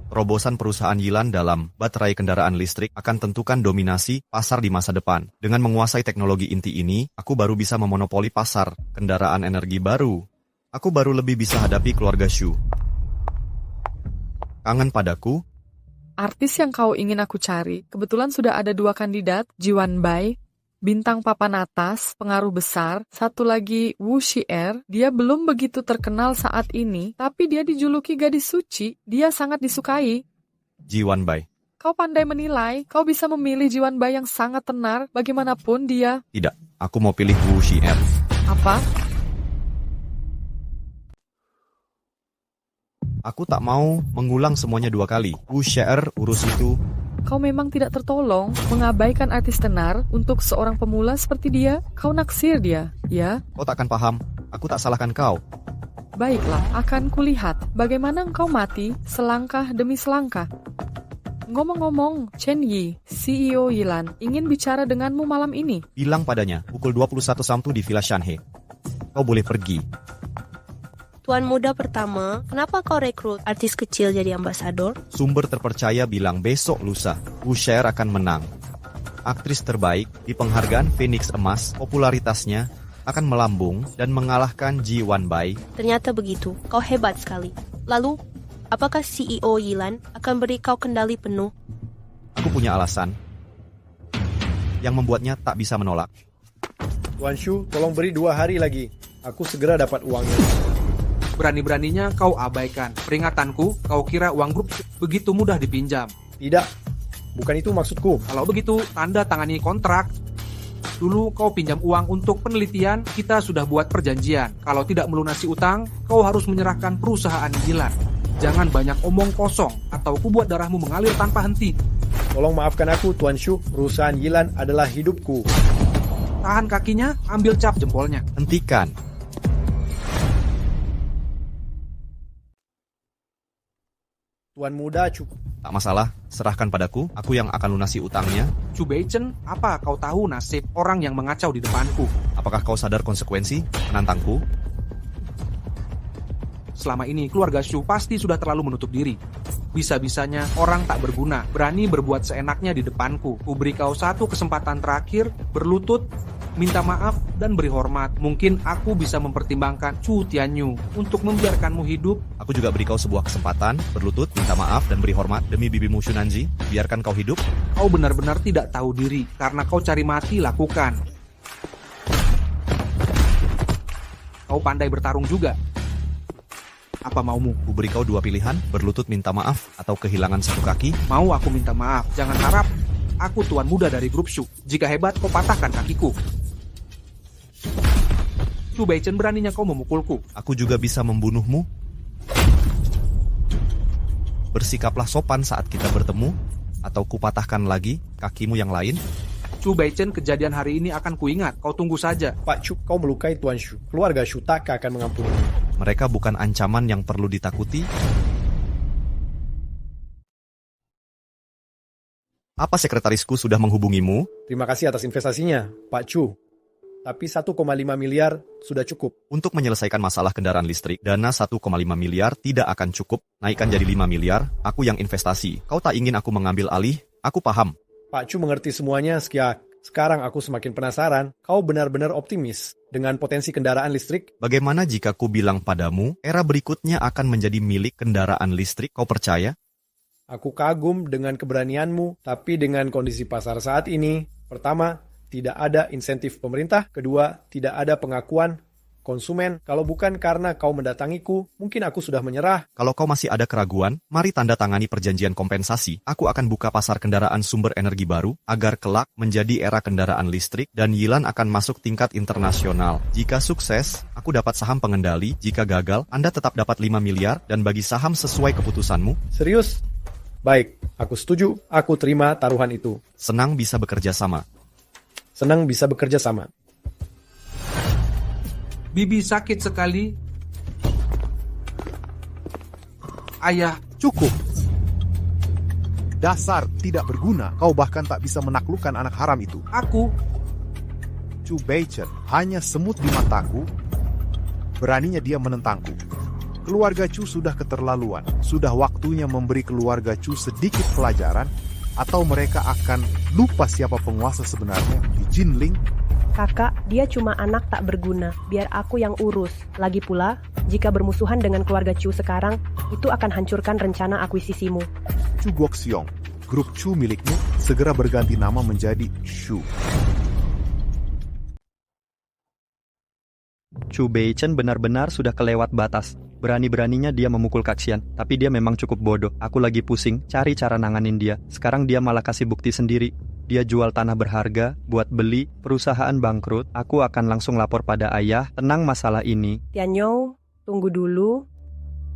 Terobosan perusahaan Yilan dalam baterai kendaraan listrik akan tentukan dominasi pasar di masa depan. Dengan menguasai teknologi inti ini, aku baru bisa memonopoli pasar kendaraan energi baru. Aku baru lebih bisa hadapi keluarga Xu. Kangen padaku? Artis yang kau ingin aku cari, kebetulan sudah ada 2 kandidat, Ji Wanbai, bintang papan atas, pengaruh besar, satu lagi Wu Xier, dia belum begitu terkenal saat ini, tapi dia dijuluki gadis suci, dia sangat disukai. Ji Wanbai. Kau pandai menilai, kau bisa memilih Ji Wanbai yang sangat tenar, bagaimanapun dia. Tidak, aku mau pilih Wu Xier. Apa? Aku tak mau mengulang semuanya 2 kali. Wu Xier urus itu. Kau memang tidak tertolong mengabaikan artis tenar untuk seorang pemula seperti dia. Kau naksir dia, ya? Kau takkan paham. Aku tak salahkan kau. Baiklah, akan kulihat bagaimana engkau mati selangkah demi selangkah. Ngomong-ngomong, Chen Yi, CEO Yilan, ingin bicara denganmu malam ini. Bilang padanya, pukul 21 Sabtu di Villa Shanhe. Kau boleh pergi. Tuan muda pertama, kenapa kau rekrut artis kecil jadi ambasador? Sumber terpercaya bilang besok lusa, Wu Xier akan menang. Aktris terbaik di penghargaan Phoenix Emas, popularitasnya akan melambung dan mengalahkan Ji Wanbai. Ternyata begitu, kau hebat sekali. Lalu, apakah CEO Yilan akan beri kau kendali penuh? Aku punya alasan yang membuatnya tak bisa menolak. Tuan Shu, tolong beri 2 hari lagi. Aku segera dapat uangnya. Berani-beraninya kau abaikan. Peringatanku, kau kira uang grup begitu mudah dipinjam. Tidak, bukan itu maksudku. Kalau begitu, tanda tangani kontrak. Dulu kau pinjam uang untuk penelitian, kita sudah buat perjanjian. Kalau tidak melunasi utang, kau harus menyerahkan perusahaan Yilan. Jangan banyak omong kosong, atau kubuat darahmu mengalir tanpa henti. Tolong maafkan aku, Tuan Shu. Perusahaan Yilan adalah hidupku. Tahan kakinya, ambil cap jempolnya. Hentikan. Tuan muda cukup. Tak masalah, serahkan padaku, aku yang akan lunasi utangnya. Chu Beichen, apa kau tahu nasib orang yang mengacau di depanku? Apakah kau sadar konsekuensi menantangku? Selama ini keluarga Shu pasti sudah terlalu menutup diri. Bisa-bisanya orang tak berguna, berani berbuat seenaknya di depanku. Kuberi kau satu kesempatan terakhir, berlutut, minta maaf, dan beri hormat. Mungkin aku bisa mempertimbangkan Chu Tianyu untuk membiarkanmu hidup. Aku juga beri kau sebuah kesempatan, berlutut, minta maaf, dan beri hormat demi bibimu Shunanji. Biarkan kau hidup. Kau benar-benar tidak tahu diri. Karena kau cari mati, lakukan. Kau pandai bertarung juga. Apa maumu? Ku beri kau dua pilihan, berlutut minta maaf, atau kehilangan satu kaki. Mau aku minta maaf. Jangan harap aku tuan muda dari grup Shu. Jika hebat, kau patahkan kakiku. Chu Beichen, beraninya kau memukulku. Aku juga bisa membunuhmu. Bersikaplah sopan saat kita bertemu, atau kupatahkan lagi kakimu yang lain. Chu Beichen, kejadian hari ini akan kuingat. Kau tunggu saja. Pak Chu, kau melukai Tuan Shu. Keluarga Shu tak akan mengampuni. Mereka bukan ancaman yang perlu ditakuti. Apa sekretarisku sudah menghubungimu? Terima kasih atas investasinya, Pak Chu. Tapi 1,5 miliar sudah cukup. Untuk menyelesaikan masalah kendaraan listrik, dana 1,5 miliar tidak akan cukup. Naikkan jadi 5 miliar, aku yang investasi. Kau tak ingin aku mengambil alih? Aku paham. Pak Chu mengerti semuanya, Skiak. Sekarang aku semakin penasaran, kau benar-benar optimis dengan potensi kendaraan listrik? Bagaimana jika ku bilang padamu, era berikutnya akan menjadi milik kendaraan listrik, kau percaya? Aku kagum dengan keberanianmu, tapi dengan kondisi pasar saat ini, pertama, tidak ada insentif pemerintah, kedua, tidak ada pengakuan konsumen. Kalau bukan karena kau mendatangiku, mungkin aku sudah menyerah. Kalau kau masih ada keraguan, mari tanda tangani perjanjian kompensasi. Aku akan buka pasar kendaraan sumber energi baru, agar kelak menjadi era kendaraan listrik, dan Yilan akan masuk tingkat internasional. Jika sukses, aku dapat saham pengendali. Jika gagal, Anda tetap dapat 5 miliar, dan bagi saham sesuai keputusanmu. Serius? Baik, aku setuju, aku terima taruhan itu. Senang bisa bekerja sama. Senang bisa bekerja sama. Bibi sakit sekali. Ayah, cukup. Dasar tidak berguna. Kau bahkan tak bisa menaklukkan anak haram itu. Aku. Chu Beichen hanya semut di mataku. Beraninya dia menentangku. Keluarga Chu sudah keterlaluan. Sudah waktunya memberi keluarga Chu sedikit pelajaran, atau mereka akan lupa siapa penguasa sebenarnya di Jinling. Kakak, dia cuma anak tak berguna. Biar aku yang urus. Lagi pula, jika bermusuhan dengan keluarga Chu sekarang, itu akan hancurkan rencana akuisisimu. Chu Guoxiong, grup Chu milikmu, segera berganti nama menjadi Shu. Chu Beichen benar-benar sudah kelewat batas. Berani-beraninya dia memukul Kaxian, tapi dia memang cukup bodoh. Aku lagi pusing, cari cara nanganin dia. Sekarang dia malah kasih bukti sendiri. Dia jual tanah berharga, buat beli, perusahaan bangkrut. Aku akan langsung lapor pada ayah, tenang masalah ini. Tianyu, tunggu dulu.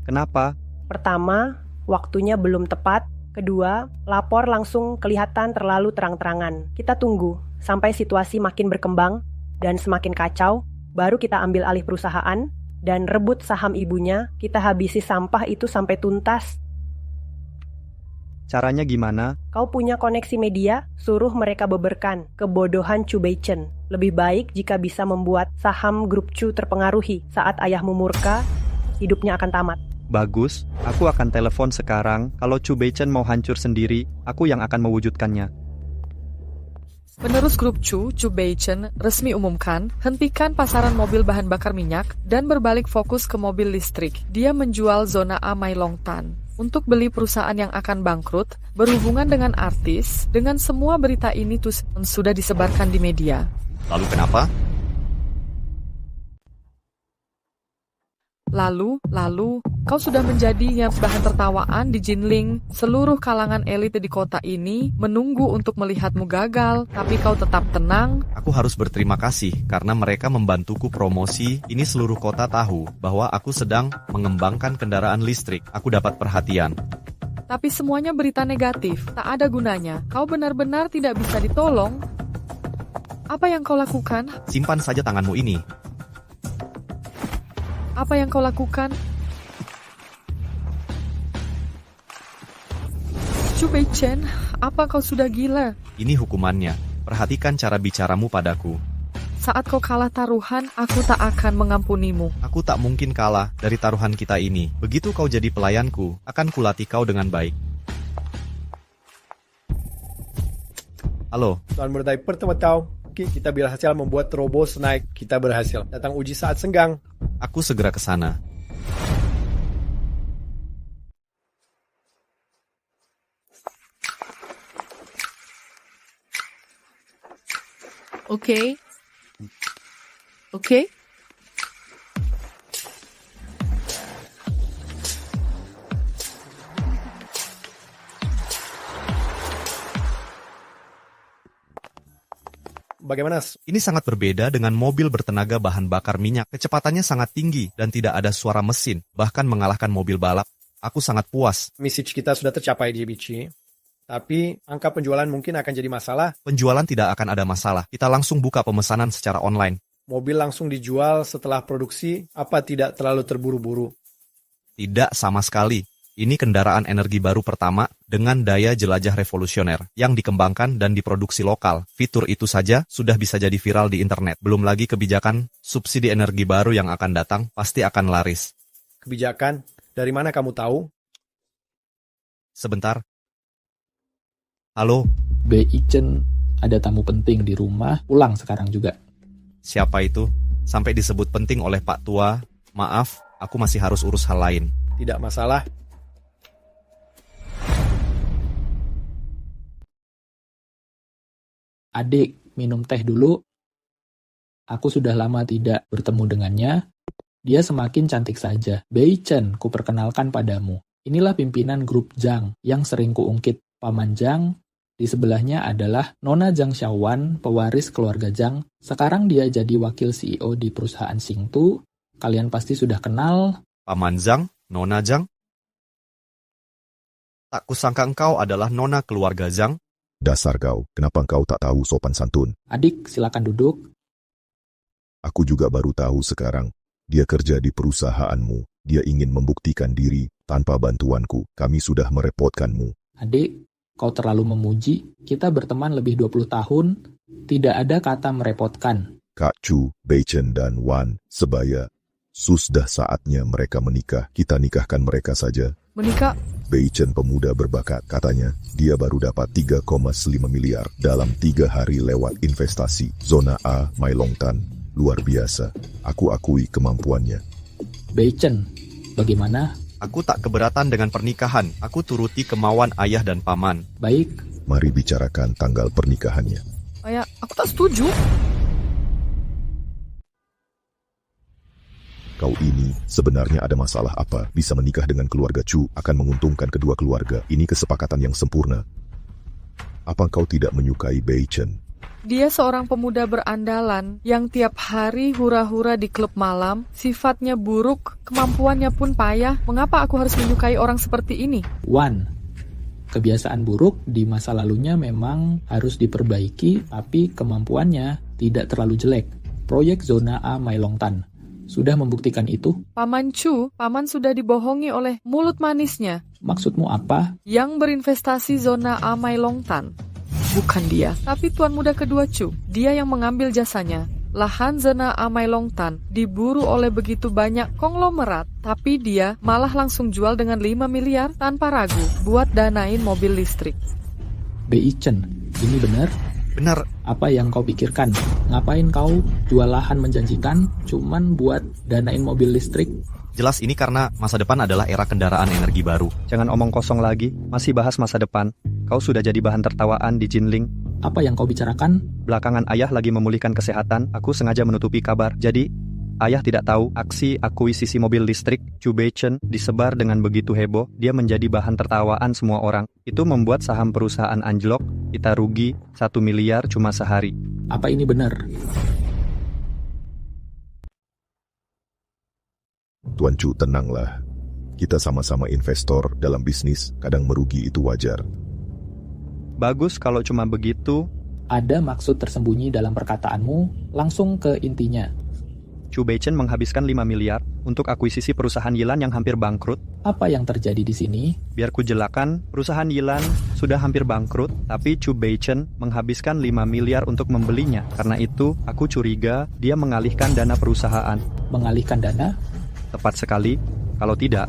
Kenapa? Pertama, waktunya belum tepat. Kedua, lapor langsung kelihatan terlalu terang-terangan. Kita tunggu sampai situasi makin berkembang dan semakin kacau, baru kita ambil alih perusahaan dan rebut saham ibunya. Kita habisi sampah itu sampai tuntas. Caranya gimana? Kau punya koneksi media, suruh mereka beberkan kebodohan Chu Beichen. Lebih baik jika bisa membuat saham grup Chu terpengaruhi. Saat ayahmu murka, hidupnya akan tamat. Bagus, aku akan telepon sekarang. Kalau Chu Beichen mau hancur sendiri, aku yang akan mewujudkannya. Penerus grup Chu Beichen resmi umumkan hentikan pasaran mobil bahan bakar minyak dan berbalik fokus ke mobil listrik. Dia menjual zona A Mailongtan untuk beli perusahaan yang akan bangkrut, berhubungan dengan artis. Dengan semua berita ini sudah disebarkan di media. Lalu kenapa? Lalu, kau sudah menjadi bahan tertawaan di Jinling. Seluruh kalangan elit di kota ini menunggu untuk melihatmu gagal, tapi kau tetap tenang. Aku harus berterima kasih karena mereka membantuku promosi. Ini seluruh kota tahu bahwa aku sedang mengembangkan kendaraan listrik. Aku dapat perhatian. Tapi semuanya berita negatif, tak ada gunanya. Kau benar-benar tidak bisa ditolong. Apa yang kau lakukan? Simpan saja tanganmu ini. Apa yang kau lakukan? Chu Beichen, apa kau sudah gila? Ini hukumannya. Perhatikan cara bicaramu padaku. Saat kau kalah taruhan, aku tak akan mengampunimu. Aku tak mungkin kalah dari taruhan kita ini. Begitu kau jadi pelayanku, akan kulatih kau dengan baik. Halo. Tuan muda pertama tahu, kita berhasil membuat terobos naik. Kita berhasil. Datang uji saat senggang. Aku segera ke sana. Oke. Oke. Bagaimana? Ini sangat berbeda dengan mobil bertenaga bahan bakar minyak. Kecepatannya sangat tinggi dan tidak ada suara mesin, bahkan mengalahkan mobil balap. Aku sangat puas. Misi kita sudah tercapai di BC. Tapi angka penjualan mungkin akan jadi masalah. Penjualan tidak akan ada masalah. Kita langsung buka pemesanan secara online. Mobil langsung dijual setelah produksi, apa tidak terlalu terburu-buru? Tidak sama sekali. Ini kendaraan energi baru pertama dengan daya jelajah revolusioner yang dikembangkan dan diproduksi lokal. Fitur itu saja sudah bisa jadi viral di internet. Belum lagi kebijakan subsidi energi baru yang akan datang pasti akan laris. Kebijakan? Dari mana kamu tahu? Sebentar. Halo? Beichen, ada tamu penting di rumah, pulang sekarang juga. Siapa itu? Sampai disebut penting oleh Pak Tua. Maaf, aku masih harus urus hal lain. Tidak masalah. Adik, minum teh dulu. Aku sudah lama tidak bertemu dengannya. Dia semakin cantik saja. Beichen, kuperkenalkan padamu. Inilah pimpinan grup Zhang yang sering kuungkit. Paman Zhang, di sebelahnya adalah Nona Zhang Xiaowan, pewaris keluarga Zhang. Sekarang dia jadi wakil CEO di perusahaan Xingtu. Kalian pasti sudah kenal. Paman Zhang, Nona Zhang? Tak kusangka engkau adalah Nona keluarga Zhang. Dasar kau, kenapa engkau tak tahu sopan santun? Adik, silakan duduk. Aku juga baru tahu sekarang. Dia kerja di perusahaanmu. Dia ingin membuktikan diri. Tanpa bantuanku, kami sudah merepotkanmu. Adik, kau terlalu memuji. Kita berteman lebih 20 tahun. Tidak ada kata merepotkan. Kak Chu, Beichen dan Wan, sebaya. Sudah saatnya mereka menikah. Kita nikahkan mereka saja. Menikah? Beichen pemuda berbakat, katanya. Dia baru dapat 3,5 miliar dalam 3 hari lewat investasi. Zona A, Mailongtan. Luar biasa. Aku akui kemampuannya. Beichen, bagaimana? Aku tak keberatan dengan pernikahan. Aku turuti kemauan ayah dan paman. Baik. Mari bicarakan tanggal pernikahannya. Ayah, aku tak setuju. Kau ini sebenarnya ada masalah apa? Bisa menikah dengan keluarga Chu akan menguntungkan kedua keluarga. Ini kesepakatan yang sempurna. Apa kau tidak menyukai Beichen? Dia seorang pemuda berandalan yang tiap hari hura-hura di klub malam. Sifatnya buruk, kemampuannya pun payah. Mengapa aku harus menyukai orang seperti ini? Wan, kebiasaan buruk di masa lalunya memang harus diperbaiki, tapi kemampuannya tidak terlalu jelek. Proyek Zona A Mailongtan sudah membuktikan itu. Paman Chu, paman sudah dibohongi oleh mulut manisnya. Maksudmu apa? Yang berinvestasi Zona A Mailongtan. Bukan dia, tapi tuan muda kedua Chu. Dia yang mengambil jasanya. Lahan Zona A Mailongtan diburu oleh begitu banyak konglomerat, tapi dia malah langsung jual dengan 5 miliar tanpa ragu buat danain mobil listrik. Beichen, ini benar? Benar. Apa yang kau pikirkan? Ngapain kau jual lahan menjanjikan cuman buat danain mobil listrik? Jelas ini karena masa depan adalah era kendaraan energi baru. Jangan omong kosong lagi, masih bahas masa depan. Kau sudah jadi bahan tertawaan di Jinling. Apa yang kau bicarakan? Belakangan ayah lagi memulihkan kesehatan, aku sengaja menutupi kabar. Jadi, ayah tidak tahu aksi akuisisi mobil listrik Chu Beichen disebar dengan begitu heboh, dia menjadi bahan tertawaan semua orang. Itu membuat saham perusahaan anjlok, kita rugi 1 miliar cuma sehari. Apa ini benar? Tuan Chu, tenanglah. Kita sama-sama investor dalam bisnis, kadang merugi itu wajar. Bagus kalau cuma begitu. Ada maksud tersembunyi dalam perkataanmu, langsung ke intinya. Chu Beichen menghabiskan 5 miliar untuk akuisisi perusahaan Yilan yang hampir bangkrut. Apa yang terjadi di sini? Biar kujelaskan, perusahaan Yilan sudah hampir bangkrut, tapi Chu Beichen menghabiskan 5 miliar untuk membelinya. Karena itu, aku curiga dia mengalihkan dana perusahaan. Mengalihkan dana? Tepat sekali. Kalau tidak,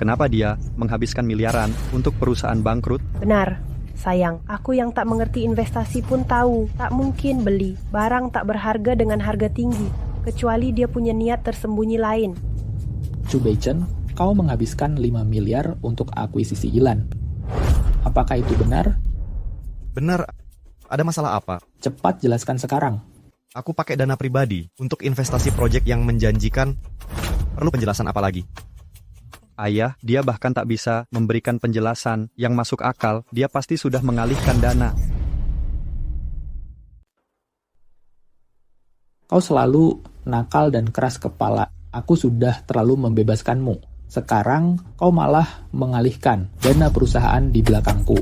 kenapa dia menghabiskan miliaran untuk perusahaan bangkrut? Benar. Sayang, aku yang tak mengerti investasi pun tahu, tak mungkin beli barang tak berharga dengan harga tinggi, kecuali dia punya niat tersembunyi lain. Chu Beichen, kau menghabiskan 5 miliar untuk akuisisi Yilan. Apakah itu benar? Benar. Ada masalah apa? Cepat jelaskan sekarang. Aku pakai dana pribadi untuk investasi proyek yang menjanjikan. Perlu penjelasan apa lagi? Ayah, dia bahkan tak bisa memberikan penjelasan yang masuk akal. Dia pasti sudah mengalihkan dana. Kau selalu nakal dan keras kepala. Aku sudah terlalu membebaskanmu. Sekarang kau malah mengalihkan dana perusahaan di belakangku.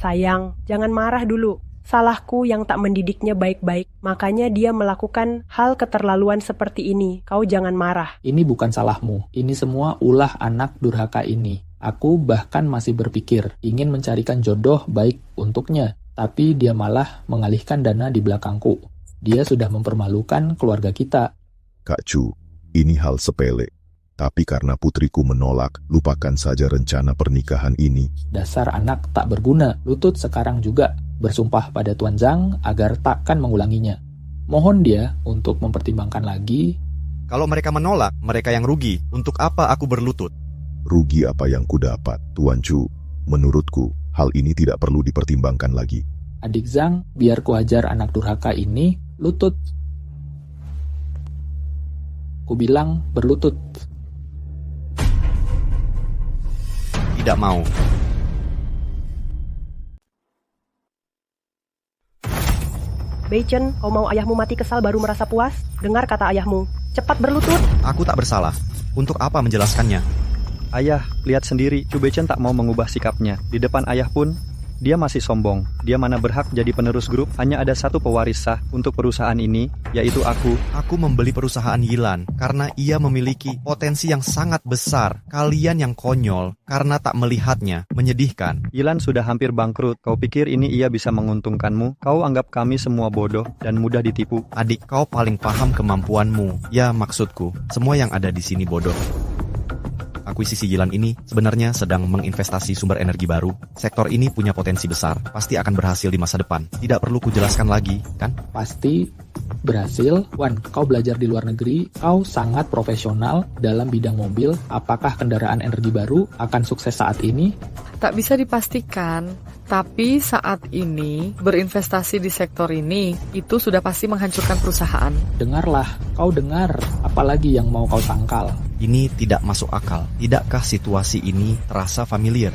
Sayang, jangan marah dulu. Salahku yang tak mendidiknya baik-baik. Makanya dia melakukan hal keterlaluan seperti ini. Kau jangan marah. Ini bukan salahmu. Ini semua ulah anak durhaka ini. Aku bahkan masih berpikir ingin mencarikan jodoh baik untuknya. Tapi dia malah mengalihkan dana di belakangku. Dia sudah mempermalukan keluarga kita. Kak Chu, ini hal sepele. Tapi karena putriku menolak, lupakan saja rencana pernikahan ini. Dasar anak tak berguna. Lutut sekarang juga bersumpah pada Tuan Zhang agar takkan mengulanginya. Mohon dia untuk mempertimbangkan lagi. Kalau mereka menolak, mereka yang rugi. Untuk apa aku berlutut? Rugi apa yang kudapat, Tuan Chu? Menurutku, hal ini tidak perlu dipertimbangkan lagi. Adik Zhang, biar kuhajar anak durhaka ini, lutut. Ku bilang berlutut. Tidak mau. Beichen, kau mau ayahmu mati kesal baru merasa puas? Dengar kata ayahmu. Cepat berlutut. Aku tak bersalah. Untuk apa menjelaskannya? Ayah, lihat sendiri, Chu Beichen tak mau mengubah sikapnya. Di depan ayah pun, dia masih sombong. Dia mana berhak jadi penerus grup, hanya ada satu pewaris sah untuk perusahaan ini, yaitu aku. Aku membeli perusahaan Yilan karena ia memiliki potensi yang sangat besar. Kalian yang konyol karena tak melihatnya, menyedihkan. Yilan sudah hampir bangkrut. Kau pikir ini ia bisa menguntungkanmu? Kau anggap kami semua bodoh dan mudah ditipu. Adik, kau paling paham kemampuanmu. Ya, maksudku, semua yang ada di sini bodoh. Akuisisi Yilan ini sebenarnya sedang menginvestasi sumber energi baru. Sektor ini punya potensi besar, pasti akan berhasil di masa depan. Tidak perlu kujelaskan lagi, kan? Pasti berhasil. Wan, kau belajar di luar negeri, kau sangat profesional dalam bidang mobil. Apakah kendaraan energi baru akan sukses saat ini? Tak bisa dipastikan, tapi saat ini berinvestasi di sektor ini itu sudah pasti menghancurkan perusahaan. Dengarlah, kau dengar, apalagi yang mau kau sangkal. Ini tidak masuk akal. Tidakkah situasi ini terasa familiar?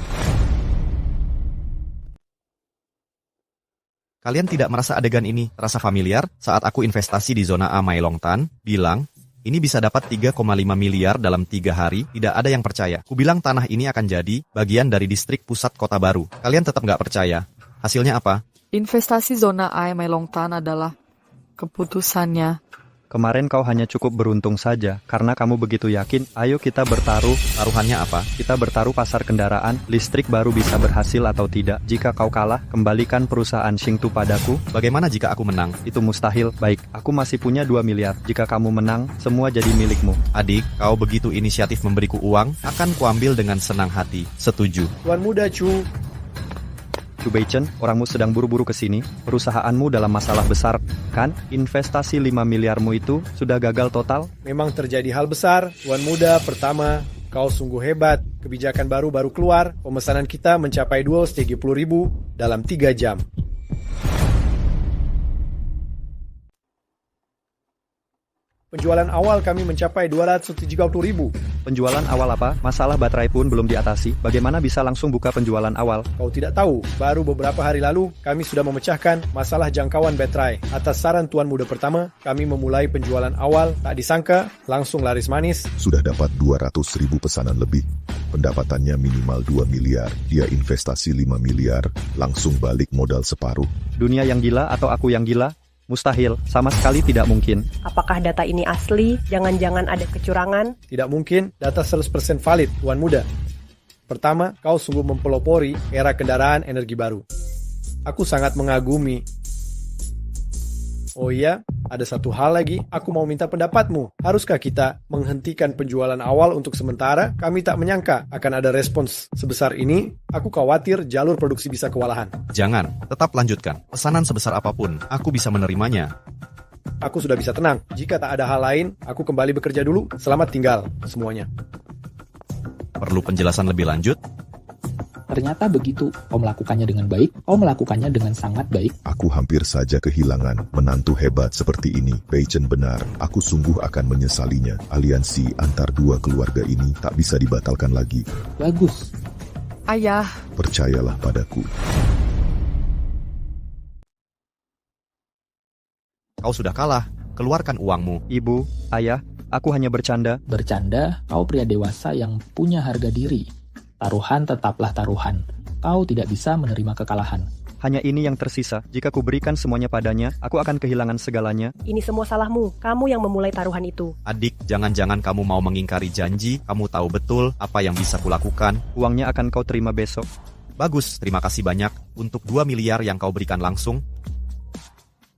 Kalian tidak merasa adegan ini terasa familiar saat aku investasi di zona A Mailongtan, bilang, ini bisa dapat 3,5 miliar dalam 3 hari, tidak ada yang percaya. Ku bilang tanah ini akan jadi bagian dari distrik pusat kota baru. Kalian tetap nggak percaya. Hasilnya apa? Investasi zona A Mailongtan adalah keputusannya. Kemarin kau hanya cukup beruntung saja, karena kamu begitu yakin, ayo kita bertaruh. Taruhannya apa? Kita bertaruh pasar kendaraan, listrik baru bisa berhasil atau tidak. Jika kau kalah, kembalikan perusahaan Xingtu padaku. Bagaimana jika aku menang? Itu mustahil. Baik, aku masih punya 2 miliar. Jika kamu menang, semua jadi milikmu. Adik, kau begitu inisiatif memberiku uang, akan kuambil dengan senang hati. Setuju. Tuan muda, Chu. Chu Beichen, orangmu sedang buru-buru ke sini. Perusahaanmu dalam masalah besar, kan? Investasi 5 miliarmu itu sudah gagal total. Memang terjadi hal besar. Tuan muda, pertama, kau sungguh hebat. Kebijakan baru keluar. Pemesanan kita mencapai 230.000 dalam 3 jam. Penjualan awal kami mencapai 230.000. Penjualan awal apa? Masalah baterai pun belum diatasi. Bagaimana bisa langsung buka penjualan awal? Kau tidak tahu, baru beberapa hari lalu kami sudah memecahkan masalah jangkauan baterai. Atas saran Tuan Muda pertama, kami memulai penjualan awal. Tak disangka, langsung laris manis. Sudah dapat 200.000 pesanan lebih. Pendapatannya minimal 2 miliar. Dia investasi 5 miliar, langsung balik modal separuh. Dunia yang gila atau aku yang gila? Mustahil, sama sekali tidak mungkin. Apakah data ini asli? Jangan-jangan ada kecurangan? Tidak mungkin, data 100% valid, Tuan Muda. Pertama, kau sungguh mempelopori era kendaraan energi baru. Aku sangat mengagumi. Oh iya, ada satu hal lagi, aku mau minta pendapatmu. Haruskah kita menghentikan penjualan awal untuk sementara? Kami tak menyangka akan ada respons sebesar ini. Aku khawatir jalur produksi bisa kewalahan. Jangan, tetap lanjutkan. Pesanan sebesar apapun, aku bisa menerimanya. Aku sudah bisa tenang. Jika tak ada hal lain, aku kembali bekerja dulu. Selamat tinggal semuanya. Perlu penjelasan lebih lanjut? Ternyata begitu, kau melakukannya dengan baik, kau melakukannya dengan sangat baik. Aku hampir saja kehilangan menantu hebat seperti ini. Beichen benar, aku sungguh akan menyesalinya. Aliansi antar dua keluarga ini tak bisa dibatalkan lagi. Bagus. Ayah. Percayalah padaku. Kau sudah kalah, keluarkan uangmu. Ibu, ayah, aku hanya bercanda. Bercanda, kau pria dewasa yang punya harga diri. Taruhan tetaplah taruhan. Kau tidak bisa menerima kekalahan. Hanya ini yang tersisa. Jika ku berikan semuanya padanya, aku akan kehilangan segalanya. Ini semua salahmu. Kamu yang memulai taruhan itu. Adik, jangan-jangan kamu mau mengingkari janji. Kamu tahu betul apa yang bisa kulakukan. Uangnya akan kau terima besok. Bagus, terima kasih banyak untuk 2 miliar yang kau berikan langsung.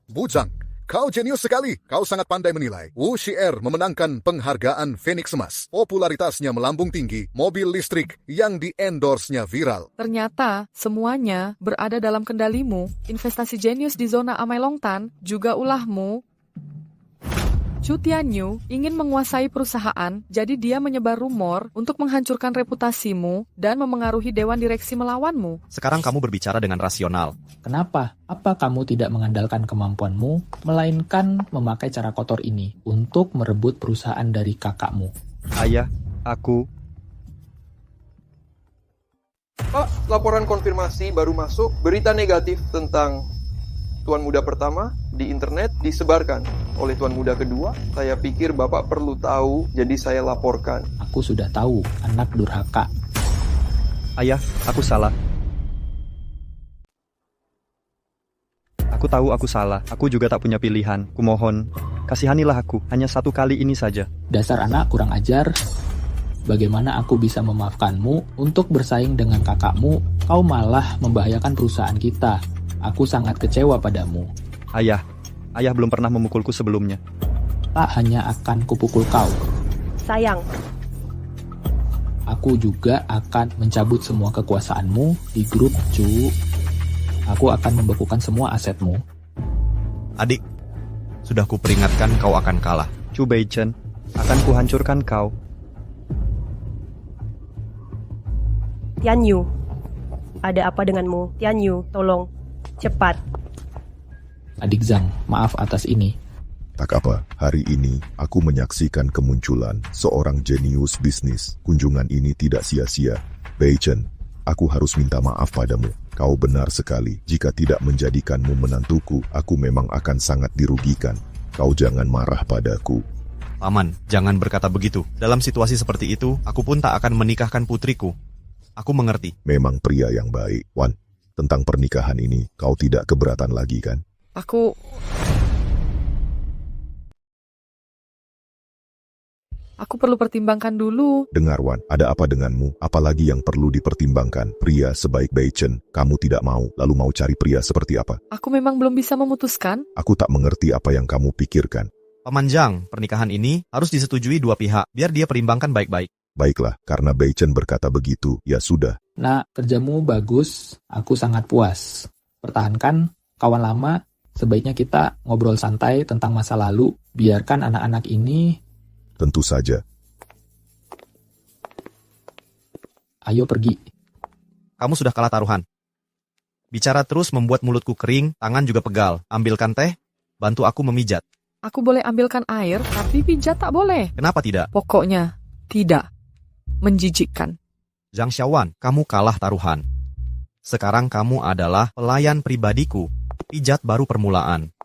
Bujang, kau jenius sekali. Kau sangat pandai menilai. Wu Xier memenangkan penghargaan Phoenix Emas. Popularitasnya melambung tinggi. Mobil listrik yang di-endorse-nya viral. Ternyata semuanya berada dalam kendalimu. Investasi jenius di zona Amailongtan juga ulahmu. Chu Tianyu ingin menguasai perusahaan, jadi dia menyebar rumor untuk menghancurkan reputasimu dan memengaruhi dewan direksi melawanmu. Sekarang kamu berbicara dengan rasional. Kenapa? Apa kamu tidak mengandalkan kemampuanmu, melainkan memakai cara kotor ini untuk merebut perusahaan dari kakakmu? Ayah, aku... Pak, laporan konfirmasi baru masuk. Berita negatif tentang Tuan Muda pertama di internet disebarkan oleh Tuan Muda kedua. Saya pikir Bapak perlu tahu, jadi saya laporkan. Aku sudah tahu, anak durhaka. Ayah, aku salah. Aku tahu aku salah. Aku juga tak punya pilihan. Kumohon, kasihanilah aku. Hanya satu kali ini saja. Dasar anak kurang ajar. Bagaimana aku bisa memaafkanmu untuk bersaing dengan kakakmu? Kau malah membahayakan perusahaan kita. Aku sangat kecewa padamu. Ayah belum pernah memukulku sebelumnya. Tak hanya akan kupukul kau. Sayang. Aku juga akan mencabut semua kekuasaanmu di grup Chu. Aku akan membekukan semua asetmu. Adik, sudah kuperingatkan kau akan kalah. Chu Beichen, akan kuhancurkan kau. Tianyu, ada apa denganmu? Tianyu, tolong. Cepat. Adik Zhang, maaf atas ini. Tak apa, hari ini aku menyaksikan kemunculan seorang jenius bisnis. Kunjungan ini tidak sia-sia. Beichen, aku harus minta maaf padamu. Kau benar sekali. Jika tidak menjadikanmu menantuku, aku memang akan sangat dirugikan. Kau jangan marah padaku. Paman, jangan berkata begitu. Dalam situasi seperti itu, aku pun tak akan menikahkan putriku. Aku mengerti. Memang pria yang baik, Wan. Tentang pernikahan ini, kau tidak keberatan lagi kan? Aku perlu pertimbangkan dulu. Dengar Wan, ada apa denganmu? Apalagi yang perlu dipertimbangkan? Pria sebaik Beichen, kamu tidak mau, lalu mau cari pria seperti apa? Aku memang belum bisa memutuskan. Aku tak mengerti apa yang kamu pikirkan. Paman Zhang, pernikahan ini harus disetujui dua pihak, biar dia perimbangkan baik-baik. Baiklah, karena Beichen berkata begitu, ya sudah. Nah, kerjamu bagus. Aku sangat puas. Pertahankan, kawan lama. Sebaiknya kita ngobrol santai tentang masa lalu. Biarkan anak-anak ini... Tentu saja. Ayo pergi. Kamu sudah kalah taruhan. Bicara terus membuat mulutku kering, tangan juga pegal. Ambilkan teh, bantu aku memijat. Aku boleh ambilkan air, tapi pijat tak boleh. Kenapa tidak? Pokoknya, tidak. Menjijikkan. Zhang Xiaowan, kamu kalah taruhan. Sekarang kamu adalah pelayan pribadiku. Pijat baru permulaan.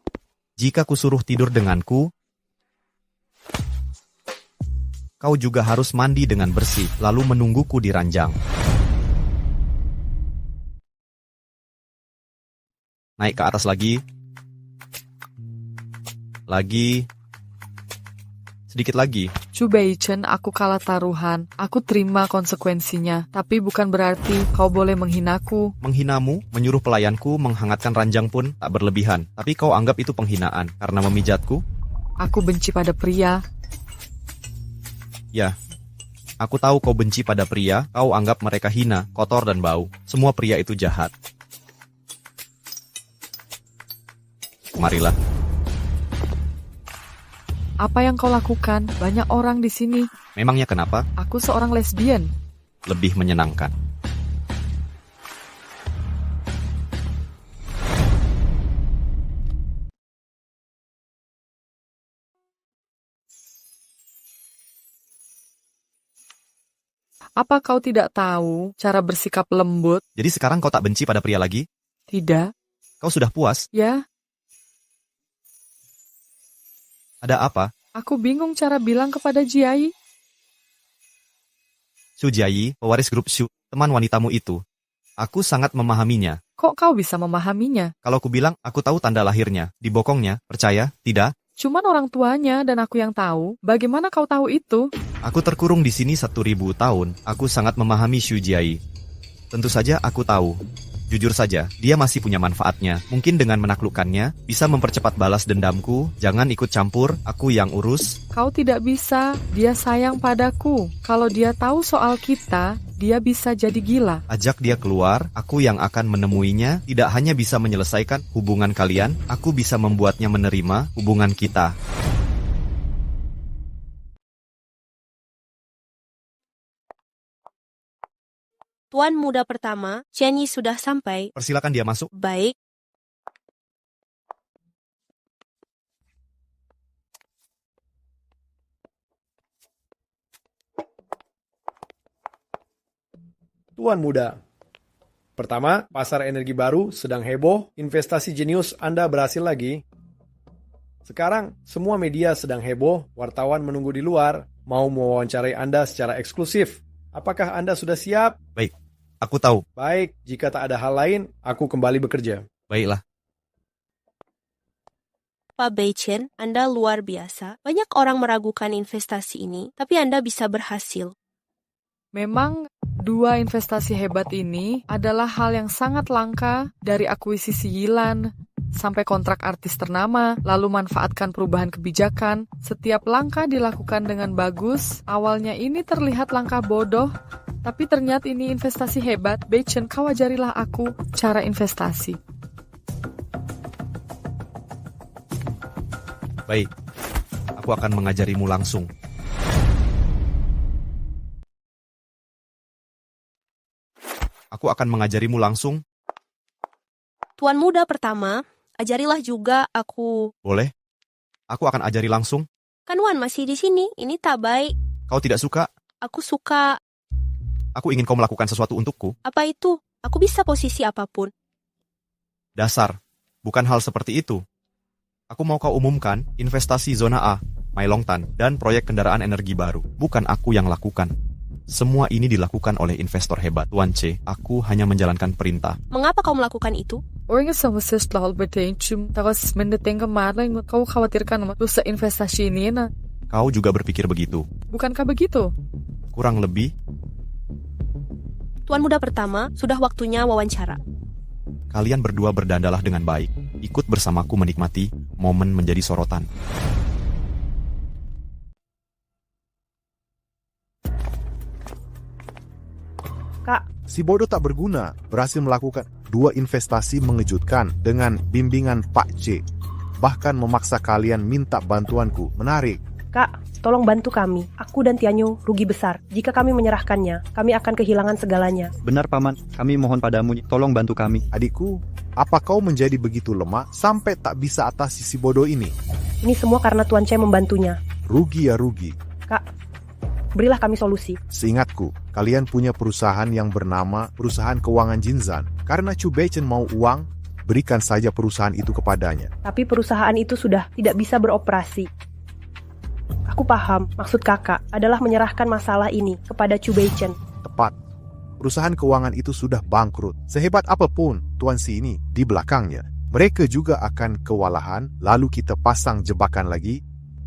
Jika kusuruh tidur denganku, kau juga harus mandi dengan bersih, lalu menungguku di ranjang. Naik ke atas lagi. Sedikit lagi. Chu Beichen, aku kalah taruhan. Aku terima konsekuensinya. Tapi bukan berarti kau boleh menghinaku. Menghinamu, menyuruh pelayanku menghangatkan ranjang pun tak berlebihan. Tapi kau anggap itu penghinaan karena memijatku? Aku benci pada pria. Ya, aku tahu kau benci pada pria. Kau anggap mereka hina, kotor dan bau. Semua pria itu jahat. Marilah. Apa yang kau lakukan? Banyak orang di sini. Memangnya kenapa? Aku seorang lesbian. Lebih menyenangkan. Apa kau tidak tahu cara bersikap lembut? Jadi sekarang kau tak benci pada pria lagi? Tidak. Kau sudah puas? Ya. Ada apa? Aku bingung cara bilang kepada Jiai. Su Jiayi, pewaris grup Shu, teman wanitamu itu. Aku sangat memahaminya. Kok kau bisa memahaminya? Kalau ku bilang, aku tahu tanda lahirnya, dibokongnya, percaya, tidak? Cuman orang tuanya dan aku yang tahu. Bagaimana kau tahu itu? Aku terkurung di sini 1.000 tahun. Aku sangat memahami Shu Jiayi. Tentu saja aku tahu. Jujur saja, dia masih punya manfaatnya. Mungkin dengan menaklukkannya, bisa mempercepat balas dendamku. Jangan ikut campur, aku yang urus. Kau tidak bisa, dia sayang padaku. Kalau dia tahu soal kita, dia bisa jadi gila. Ajak dia keluar, aku yang akan menemuinya. Tidak hanya bisa menyelesaikan hubungan kalian, aku bisa membuatnya menerima hubungan kita. Tuan muda pertama, Chen Yi sudah sampai. Persilakan dia masuk. Baik. Tuan muda. Pertama, pasar energi baru sedang heboh, investasi jenius Anda berhasil lagi. Sekarang, semua media sedang heboh, wartawan menunggu di luar, mau mewawancarai Anda secara eksklusif. Apakah Anda sudah siap? Baik, aku tahu. Baik, jika tak ada hal lain, aku kembali bekerja. Baiklah. Pak Beichen, Anda luar biasa. Banyak orang meragukan investasi ini, tapi Anda bisa berhasil. Memang, 2 investasi hebat ini adalah hal yang sangat langka, dari akuisisi Yilan sampai kontrak artis ternama, lalu manfaatkan perubahan kebijakan. Setiap langkah dilakukan dengan bagus. Awalnya ini terlihat langkah bodoh, tapi ternyata ini investasi hebat. Beichen, kau ajarilah aku cara investasi. Baik, aku akan mengajarimu langsung. Aku akan mengajarimu langsung. Tuan muda pertama, ajarilah juga aku. Boleh? Aku akan ajari langsung. Kan Wan masih di sini, ini tak baik. Kau tidak suka? Aku suka. Aku ingin kau melakukan sesuatu untukku. Apa itu? Aku bisa posisi apapun. Dasar, bukan hal seperti itu. Aku mau kau umumkan investasi zona A, Mailongtan, dan proyek kendaraan energi baru. Bukan aku yang lakukan. Semua ini dilakukan oleh investor hebat. Tuan C, aku hanya menjalankan perintah. Mengapa kau melakukan itu? Orang som ses lahal bertencum, takas mendeting kemarin, kau khawatirkan dosa investasi ini, na? Kau juga berpikir begitu. Bukankah begitu? Kurang lebih. Tuan muda pertama, sudah waktunya wawancara. Kalian berdua berdandalah dengan baik. Ikut bersamaku menikmati momen menjadi sorotan. Kak, si bodoh tak berguna berhasil melakukan 2 investasi mengejutkan dengan bimbingan Pak C. Bahkan memaksa kalian minta bantuanku. Menarik. Kak, tolong bantu kami. Aku dan Tianyu rugi besar. Jika kami menyerahkannya, kami akan kehilangan segalanya. Benar, Paman. Kami mohon padamu, tolong bantu kami. Adikku, apa kau menjadi begitu lemah sampai tak bisa atasi si bodoh ini? Ini semua karena Tuan C membantunya. Rugi ya rugi. Kak, berilah kami solusi. Seingatku, kalian punya perusahaan yang bernama Perusahaan Keuangan Jinzan. Karena Chu Beichen mau uang, berikan saja perusahaan itu kepadanya. Tapi perusahaan itu sudah tidak bisa beroperasi. Aku paham, maksud kakak adalah menyerahkan masalah ini kepada Chu Beichen. Tepat. Perusahaan keuangan itu sudah bangkrut. Sehebat apapun Tuan Si ini di belakangnya. Mereka juga akan kewalahan, lalu kita pasang jebakan lagi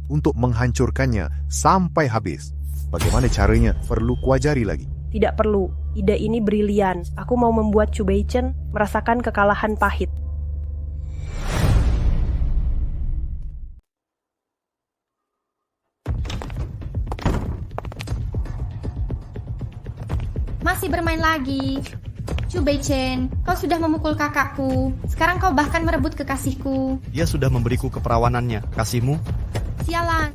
untuk menghancurkannya sampai habis. Bagaimana caranya? Perlu kuajari lagi. Tidak perlu. Ide ini brilian. Aku mau membuat Chu Beichen merasakan kekalahan pahit. Masih bermain lagi. Chu Beichen, kau sudah memukul kakakku. Sekarang kau bahkan merebut kekasihku. Dia sudah memberiku keperawanannya. Kasihmu? Sialan.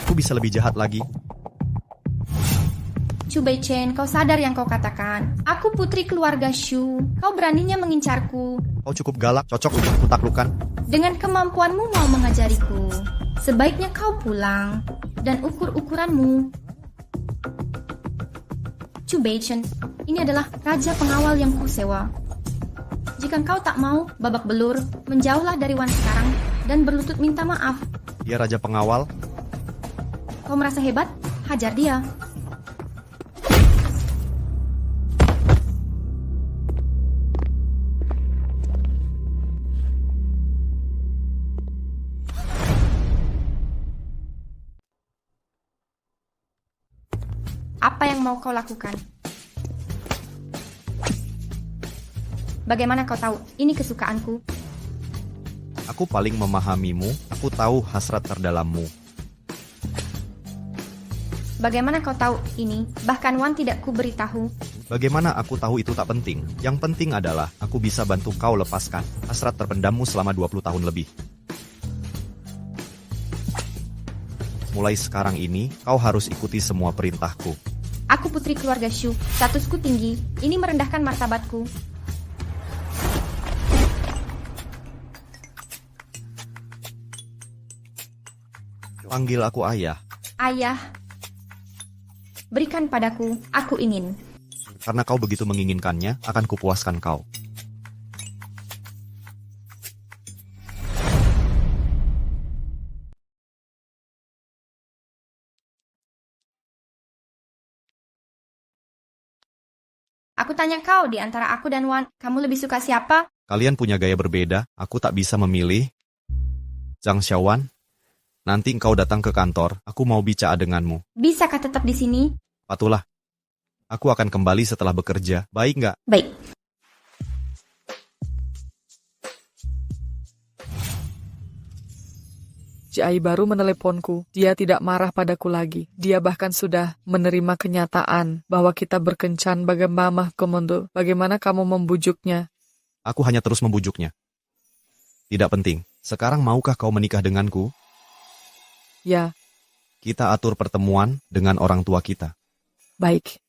Aku bisa lebih jahat lagi. Chu Beichen, kau sadar yang kau katakan. Aku putri keluarga Shu. Kau beraninya mengincarku. Kau cukup galak, cocok untuk kutaklukan. Dengan kemampuanmu mau mengajariku. Sebaiknya kau pulang. Dan ukur-ukuranmu. Chu Beichen, ini adalah raja pengawal yang kusewa. Jika kau tak mau babak belur, menjauhlah dari Wan sekarang dan berlutut minta maaf. Dia raja pengawal. Kau merasa hebat? Hajar dia. Apa yang mau kau lakukan? Bagaimana kau tahu? Ini kesukaanku. Aku paling memahamimu. Aku tahu hasrat terdalammu. Bagaimana kau tahu ini? Bahkan Wan tidak ku beritahu. Bagaimana aku tahu itu tak penting. Yang penting adalah aku bisa bantu kau lepaskan hasrat terpendammu selama 20 tahun lebih. Mulai sekarang ini, kau harus ikuti semua perintahku. Aku putri keluarga Shu. Statusku tinggi. Ini merendahkan martabatku. Panggil aku ayah. Ayah. Berikan padaku. Aku ingin. Karena kau begitu menginginkannya, akan kupuaskan kau. Aku tanya kau, di antara aku dan Wan, kamu lebih suka siapa? Kalian punya gaya berbeda, aku tak bisa memilih. Zhang Xiaowan, nanti engkau datang ke kantor, aku mau bicara denganmu. Bisakah tetap di sini? Patulah. Aku akan kembali setelah bekerja, baik nggak? Baik. Jai baru meneleponku. Dia tidak marah padaku lagi. Dia bahkan sudah menerima kenyataan bahwa kita berkencan bagaimana komodo. Bagaimana kamu membujuknya? Aku hanya terus membujuknya. Tidak penting. Sekarang maukah kau menikah denganku? Ya. Kita atur pertemuan dengan orang tua kita. Baik.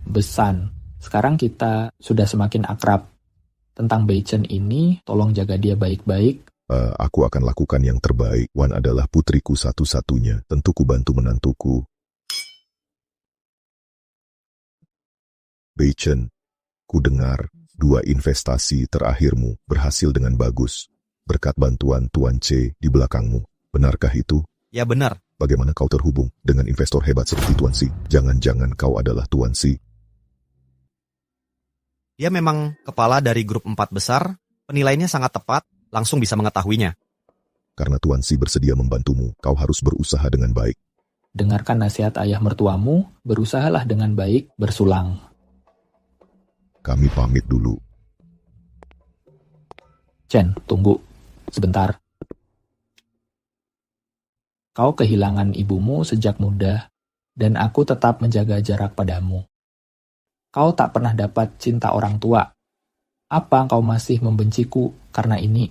Besan. Sekarang kita sudah semakin akrab. Tentang Beichen ini, tolong jaga dia baik-baik. Aku akan lakukan yang terbaik. Wan adalah putriku satu-satunya. Tentu ku bantu menantuku. Beichen, ku dengar 2 investasi terakhirmu berhasil dengan bagus. Berkat bantuan Tuan C di belakangmu. Benarkah itu? Ya benar. Bagaimana kau terhubung dengan investor hebat seperti Tuan C? Jangan-jangan kau adalah Tuan C? Dia memang kepala dari grup 4 besar, penilaiannya sangat tepat, langsung bisa mengetahuinya. Karena Tuan C bersedia membantumu, kau harus berusaha dengan baik. Dengarkan nasihat ayah mertuamu, berusahalah dengan baik, bersulang. Kami pamit dulu. Chen, tunggu. Sebentar. Kau kehilangan ibumu sejak muda, dan aku tetap menjaga jarak padamu. Kau tak pernah dapat cinta orang tua. Apa kau masih membenciku karena ini?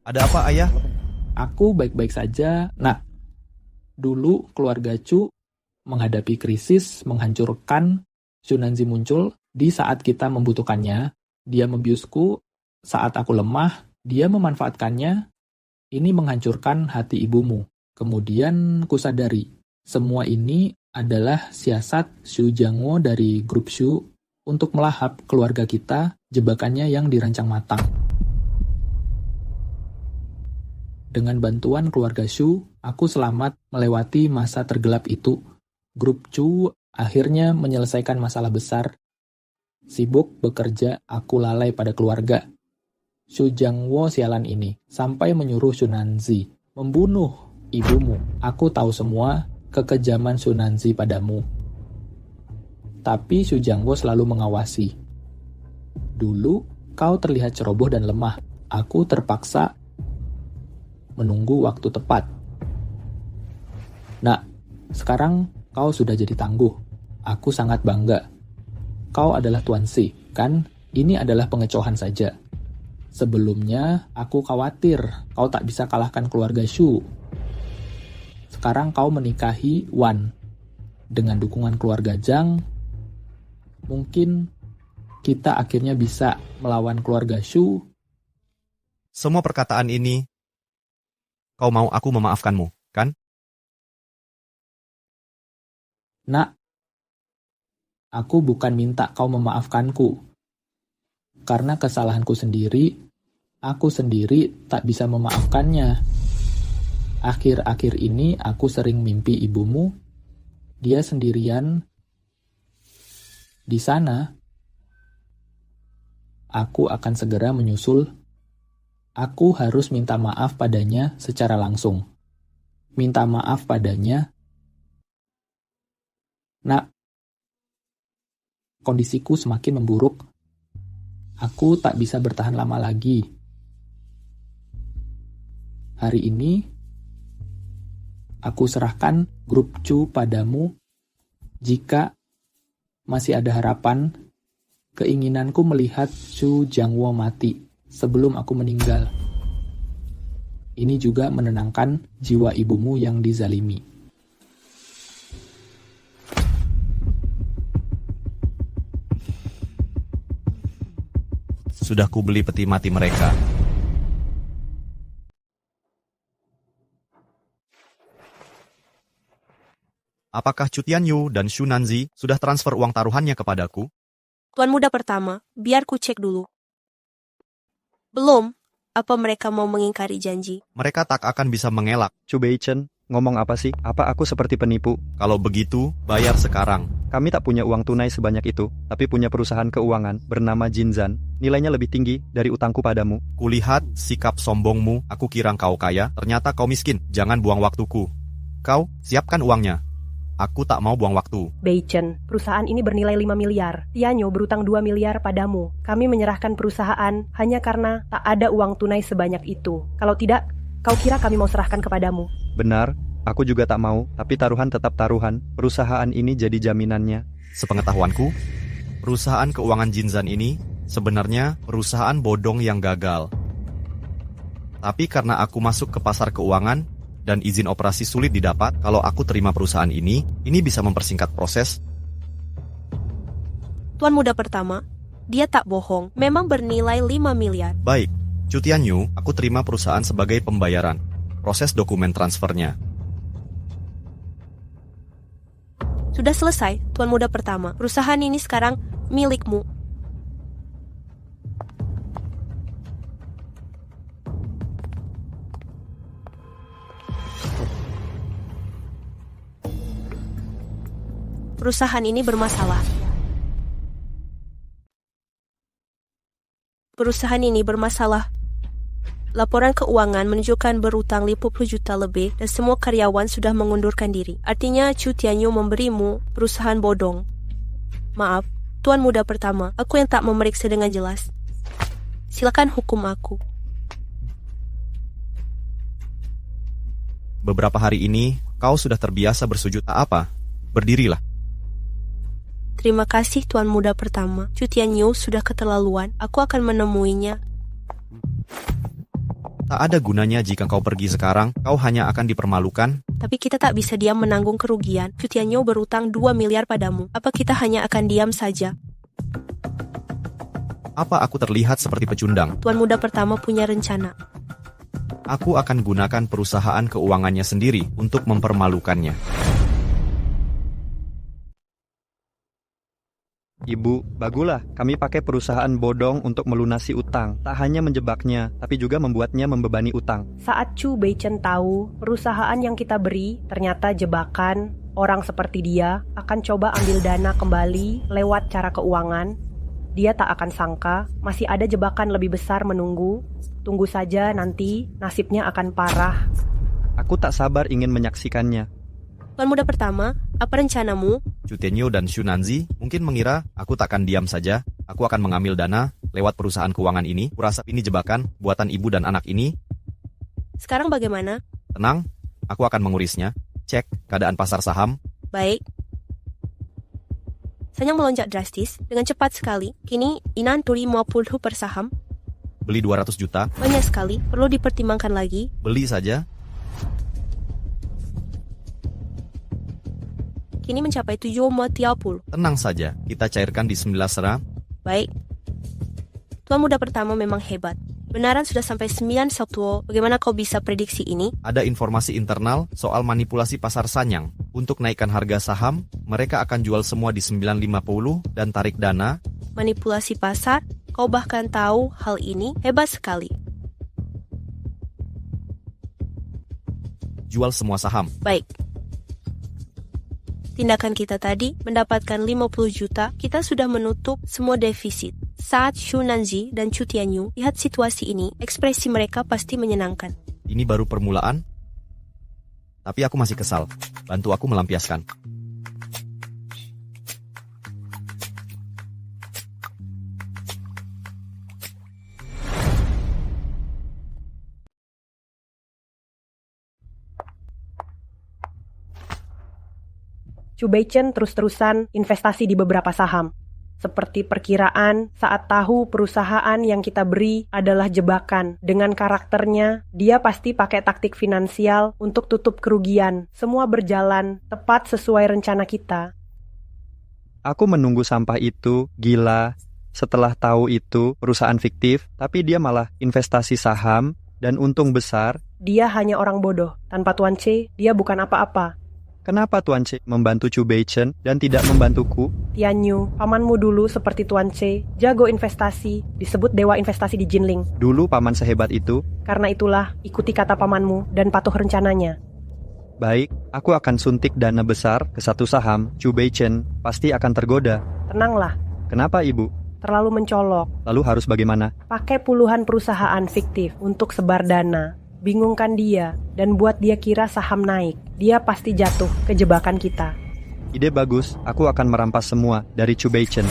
Ada apa, Ayah? Aku baik-baik saja, Nak. Dulu keluarga Chu menghadapi krisis, menghancurkan. Zunanzi muncul di saat kita membutuhkannya. Dia membiusku saat aku lemah. Dia memanfaatkannya. Ini menghancurkan hati ibumu. Kemudian kusadari, semua ini adalah siasat Xu Jiangwo dari grup Xu untuk melahap keluarga kita, jebakannya yang dirancang matang. Dengan bantuan keluarga Xu, aku selamat melewati masa tergelap itu. Grup Xu akhirnya menyelesaikan masalah besar. Sibuk bekerja, aku lalai pada keluarga. Xu Jiangwo sialan ini sampai menyuruh Xu Nanzi membunuh ibumu. Aku tahu semua kekejaman Xu Nanzi padamu. Tapi Xu Jiangwo selalu mengawasi. Dulu kau terlihat ceroboh dan lemah. Aku terpaksa menunggu waktu tepat. Nah, sekarang kau sudah jadi tangguh. Aku sangat bangga. Kau adalah Tuan Si, kan? Ini adalah pengecohan saja. Sebelumnya, aku khawatir kau tak bisa kalahkan keluarga Xu. Sekarang kau menikahi Wan. Dengan dukungan keluarga Zhang, mungkin kita akhirnya bisa melawan keluarga Xu. Semua perkataan ini, kau mau aku memaafkanmu, kan? Nak, aku bukan minta kau memaafkanku. Karena kesalahanku sendiri, aku sendiri tak bisa memaafkannya. Akhir-akhir ini aku sering mimpi ibumu. Dia sendirian di sana. Aku akan segera menyusul. Aku harus minta maaf padanya secara langsung. Minta maaf padanya. Nak, kondisiku semakin memburuk. Aku tak bisa bertahan lama lagi. Hari ini, aku serahkan grup Xu padamu. Jika masih ada harapan, keinginanku melihat Xu Jiangwo mati sebelum aku meninggal. Ini juga menenangkan jiwa ibumu yang dizalimi. Sudah kubeli peti mati mereka. Apakah Chu Tianyu dan Xu Nanzi sudah transfer uang taruhannya kepadaku? Tuan muda pertama, biar ku cek dulu. Belum. Apa mereka mau mengingkari janji? Mereka tak akan bisa mengelak. Chu Beichen, ngomong apa sih? Apa aku seperti penipu? Kalau begitu, bayar sekarang. Kami tak punya uang tunai sebanyak itu, tapi punya perusahaan keuangan bernama Jinzan. Nilainya lebih tinggi dari utangku padamu. Kulihat sikap sombongmu, aku kira kau kaya, ternyata kau miskin. Jangan buang waktuku. Kau, siapkan uangnya. Aku tak mau buang waktu. Beichen, perusahaan ini bernilai 5 miliar. Tianyu berutang 2 miliar padamu. Kami menyerahkan perusahaan hanya karena tak ada uang tunai sebanyak itu. Kalau tidak, kau kira kami mau serahkan kepadamu? Benar, aku juga tak mau, tapi taruhan tetap taruhan. Perusahaan ini jadi jaminannya. Sepengetahuanku, perusahaan keuangan Jinzan ini sebenarnya perusahaan bodong yang gagal. Tapi karena aku masuk ke pasar keuangan dan izin operasi sulit didapat, kalau aku terima perusahaan ini bisa mempersingkat proses. Tuan muda pertama, dia tak bohong, memang bernilai 5 miliar. Baik, Chu Tianyu, aku terima perusahaan sebagai pembayaran. Proses dokumen transfernya. Sudah selesai, Tuan muda pertama. Perusahaan ini sekarang milikmu. Perusahaan ini bermasalah. Perusahaan ini bermasalah. Laporan keuangan menunjukkan berutang 50 juta lebih dan semua karyawan sudah mengundurkan diri. Artinya Chu Tianyu memberimu perusahaan bodong. Maaf, Tuan muda pertama, aku yang tak memeriksa dengan jelas. Silakan hukum aku. Beberapa hari ini, kau sudah terbiasa bersujud tak apa. Berdirilah. Terima kasih Tuan muda pertama. Chu Tianyu sudah keterlaluan. Aku akan menemuinya. Tak ada gunanya jika kau pergi sekarang. Kau hanya akan dipermalukan. Tapi kita tak bisa diam menanggung kerugian. Chu Tianyu berutang 2 miliar padamu. Apa kita hanya akan diam saja? Apa aku terlihat seperti pecundang? Tuan muda pertama punya rencana. Aku akan gunakan perusahaan keuangannya sendiri untuk mempermalukannya. Ibu, bagulah, kami pakai perusahaan bodong untuk melunasi utang. Tak hanya menjebaknya, tapi juga membuatnya membebani utang. Saat Chu Beichen tahu perusahaan yang kita beri ternyata jebakan, orang seperti dia akan coba ambil dana kembali lewat cara keuangan. Dia tak akan sangka masih ada jebakan lebih besar menunggu. Tunggu saja nanti nasibnya akan parah. Aku tak sabar ingin menyaksikannya. Tuan muda pertama, apa rencanamu? Chu Tianyu dan Xu Nanzi mungkin mengira aku takkan diam saja. Aku akan mengambil dana lewat perusahaan keuangan ini. Kurasa ini jebakan buatan ibu dan anak ini. Sekarang bagaimana? Tenang, aku akan mengurisnya. Cek keadaan pasar saham. Baik. Sanyang melonjak drastis dengan cepat sekali. Kini Inan turi 50 per saham. Beli 200 juta. Banyak sekali, perlu dipertimbangkan lagi. Beli saja. Kini mencapai 7,30. Tenang saja, kita cairkan di 19 sera. Baik. Tuan muda pertama memang hebat. Benaran sudah sampai 9 Sabtu. Bagaimana kau bisa prediksi ini? Ada informasi internal soal manipulasi pasar Sanyang. Untuk naikkan harga saham, mereka akan jual semua di 9.50 dan tarik dana. Manipulasi pasar? Kau bahkan tahu hal ini? Hebat sekali. Jual semua saham. Baik. Tindakan kita tadi mendapatkan 50 juta, kita sudah menutup semua defisit. Saat Xu Nanzi dan Chu Tianyu lihat situasi ini, ekspresi mereka pasti menyenangkan. Ini baru permulaan, tapi aku masih kesal. Bantu aku melampiaskan. Chu Beichen terus-terusan investasi di beberapa saham. Seperti perkiraan, saat tahu perusahaan yang kita beri adalah jebakan. Dengan karakternya, dia pasti pakai taktik finansial untuk tutup kerugian. Semua berjalan tepat sesuai rencana kita. Aku menunggu sampah itu, gila. Setelah tahu itu perusahaan fiktif, tapi dia malah investasi saham dan untung besar. Dia hanya orang bodoh. Tanpa Tuan C, dia bukan apa-apa. Kenapa Tuan C membantu Chu Beichen dan tidak membantuku? Tianyu, pamanmu dulu seperti Tuan C, jago investasi, disebut dewa investasi di Jinling. Dulu paman sehebat itu? Karena itulah, ikuti kata pamanmu dan patuh rencananya. Baik, aku akan suntik dana besar ke satu saham. Chu Beichen pasti akan tergoda. Tenanglah. Kenapa ibu? Terlalu mencolok. Lalu harus bagaimana? Pakai puluhan perusahaan fiktif untuk sebar dana. Bingungkan dia dan buat dia kira saham naik. Dia pasti jatuh ke jebakan kita. Ide bagus, aku akan merampas semua dari Chu Beichen.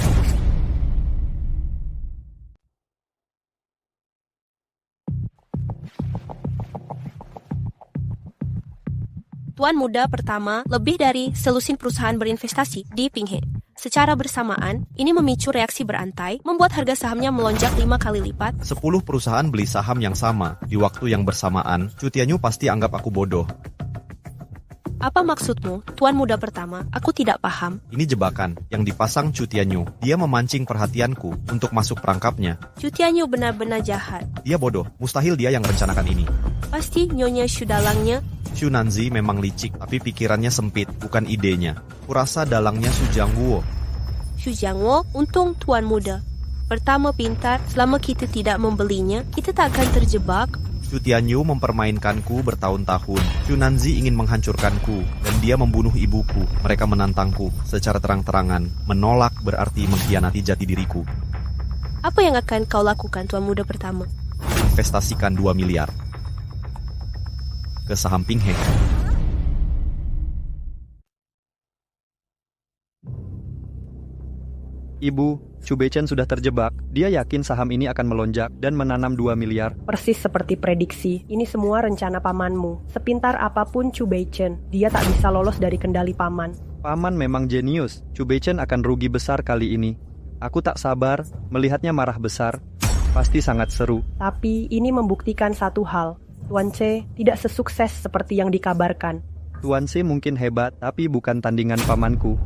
Tuan muda pertama lebih dari selusin perusahaan berinvestasi di Pinghe. Secara bersamaan, ini memicu reaksi berantai, membuat harga sahamnya melonjak 5 kali lipat. 10 perusahaan beli saham yang sama di waktu yang bersamaan. Chu Tianyu pasti anggap aku bodoh. Apa maksudmu, Tuan muda pertama? Aku tidak paham. Ini jebakan yang dipasang Chu Tianyu. Dia memancing perhatianku untuk masuk perangkapnya. Chu Tianyu benar-benar jahat. Dia bodoh, mustahil dia yang merencanakan ini. Pasti Nyonya Xu dalangnya. Xu Nanzi memang licik, tapi pikirannya sempit, bukan idenya. Kurasa dalangnya Xu Jiangwo. Xu Jiangwo, untung Tuan muda. Pertama pintar, selama kita tidak membelinya, kita tak akan terjebak. Chu Tianyu mempermainkanku bertahun-tahun. Xu Nanzi ingin menghancurkanku, dan dia membunuh ibuku. Mereka menantangku secara terang-terangan. Menolak berarti mengkhianati jati diriku. Apa yang akan kau lakukan, Tuan muda pertama? Investasikan 2 miliar. Ke saham Pinghe. Ibu, Chu Beichen sudah terjebak. Dia yakin saham ini akan melonjak dan menanam 2 miliar. Persis seperti prediksi, ini semua rencana pamanmu. Sepintar apapun Chu Beichen, dia tak bisa lolos dari kendali paman. Paman memang jenius. Chu Beichen akan rugi besar kali ini. Aku tak sabar melihatnya marah besar. Pasti sangat seru. Tapi ini membuktikan satu hal. Tuan C tidak sesukses seperti yang dikabarkan. Tuan C mungkin hebat, tapi bukan tandingan pamanku.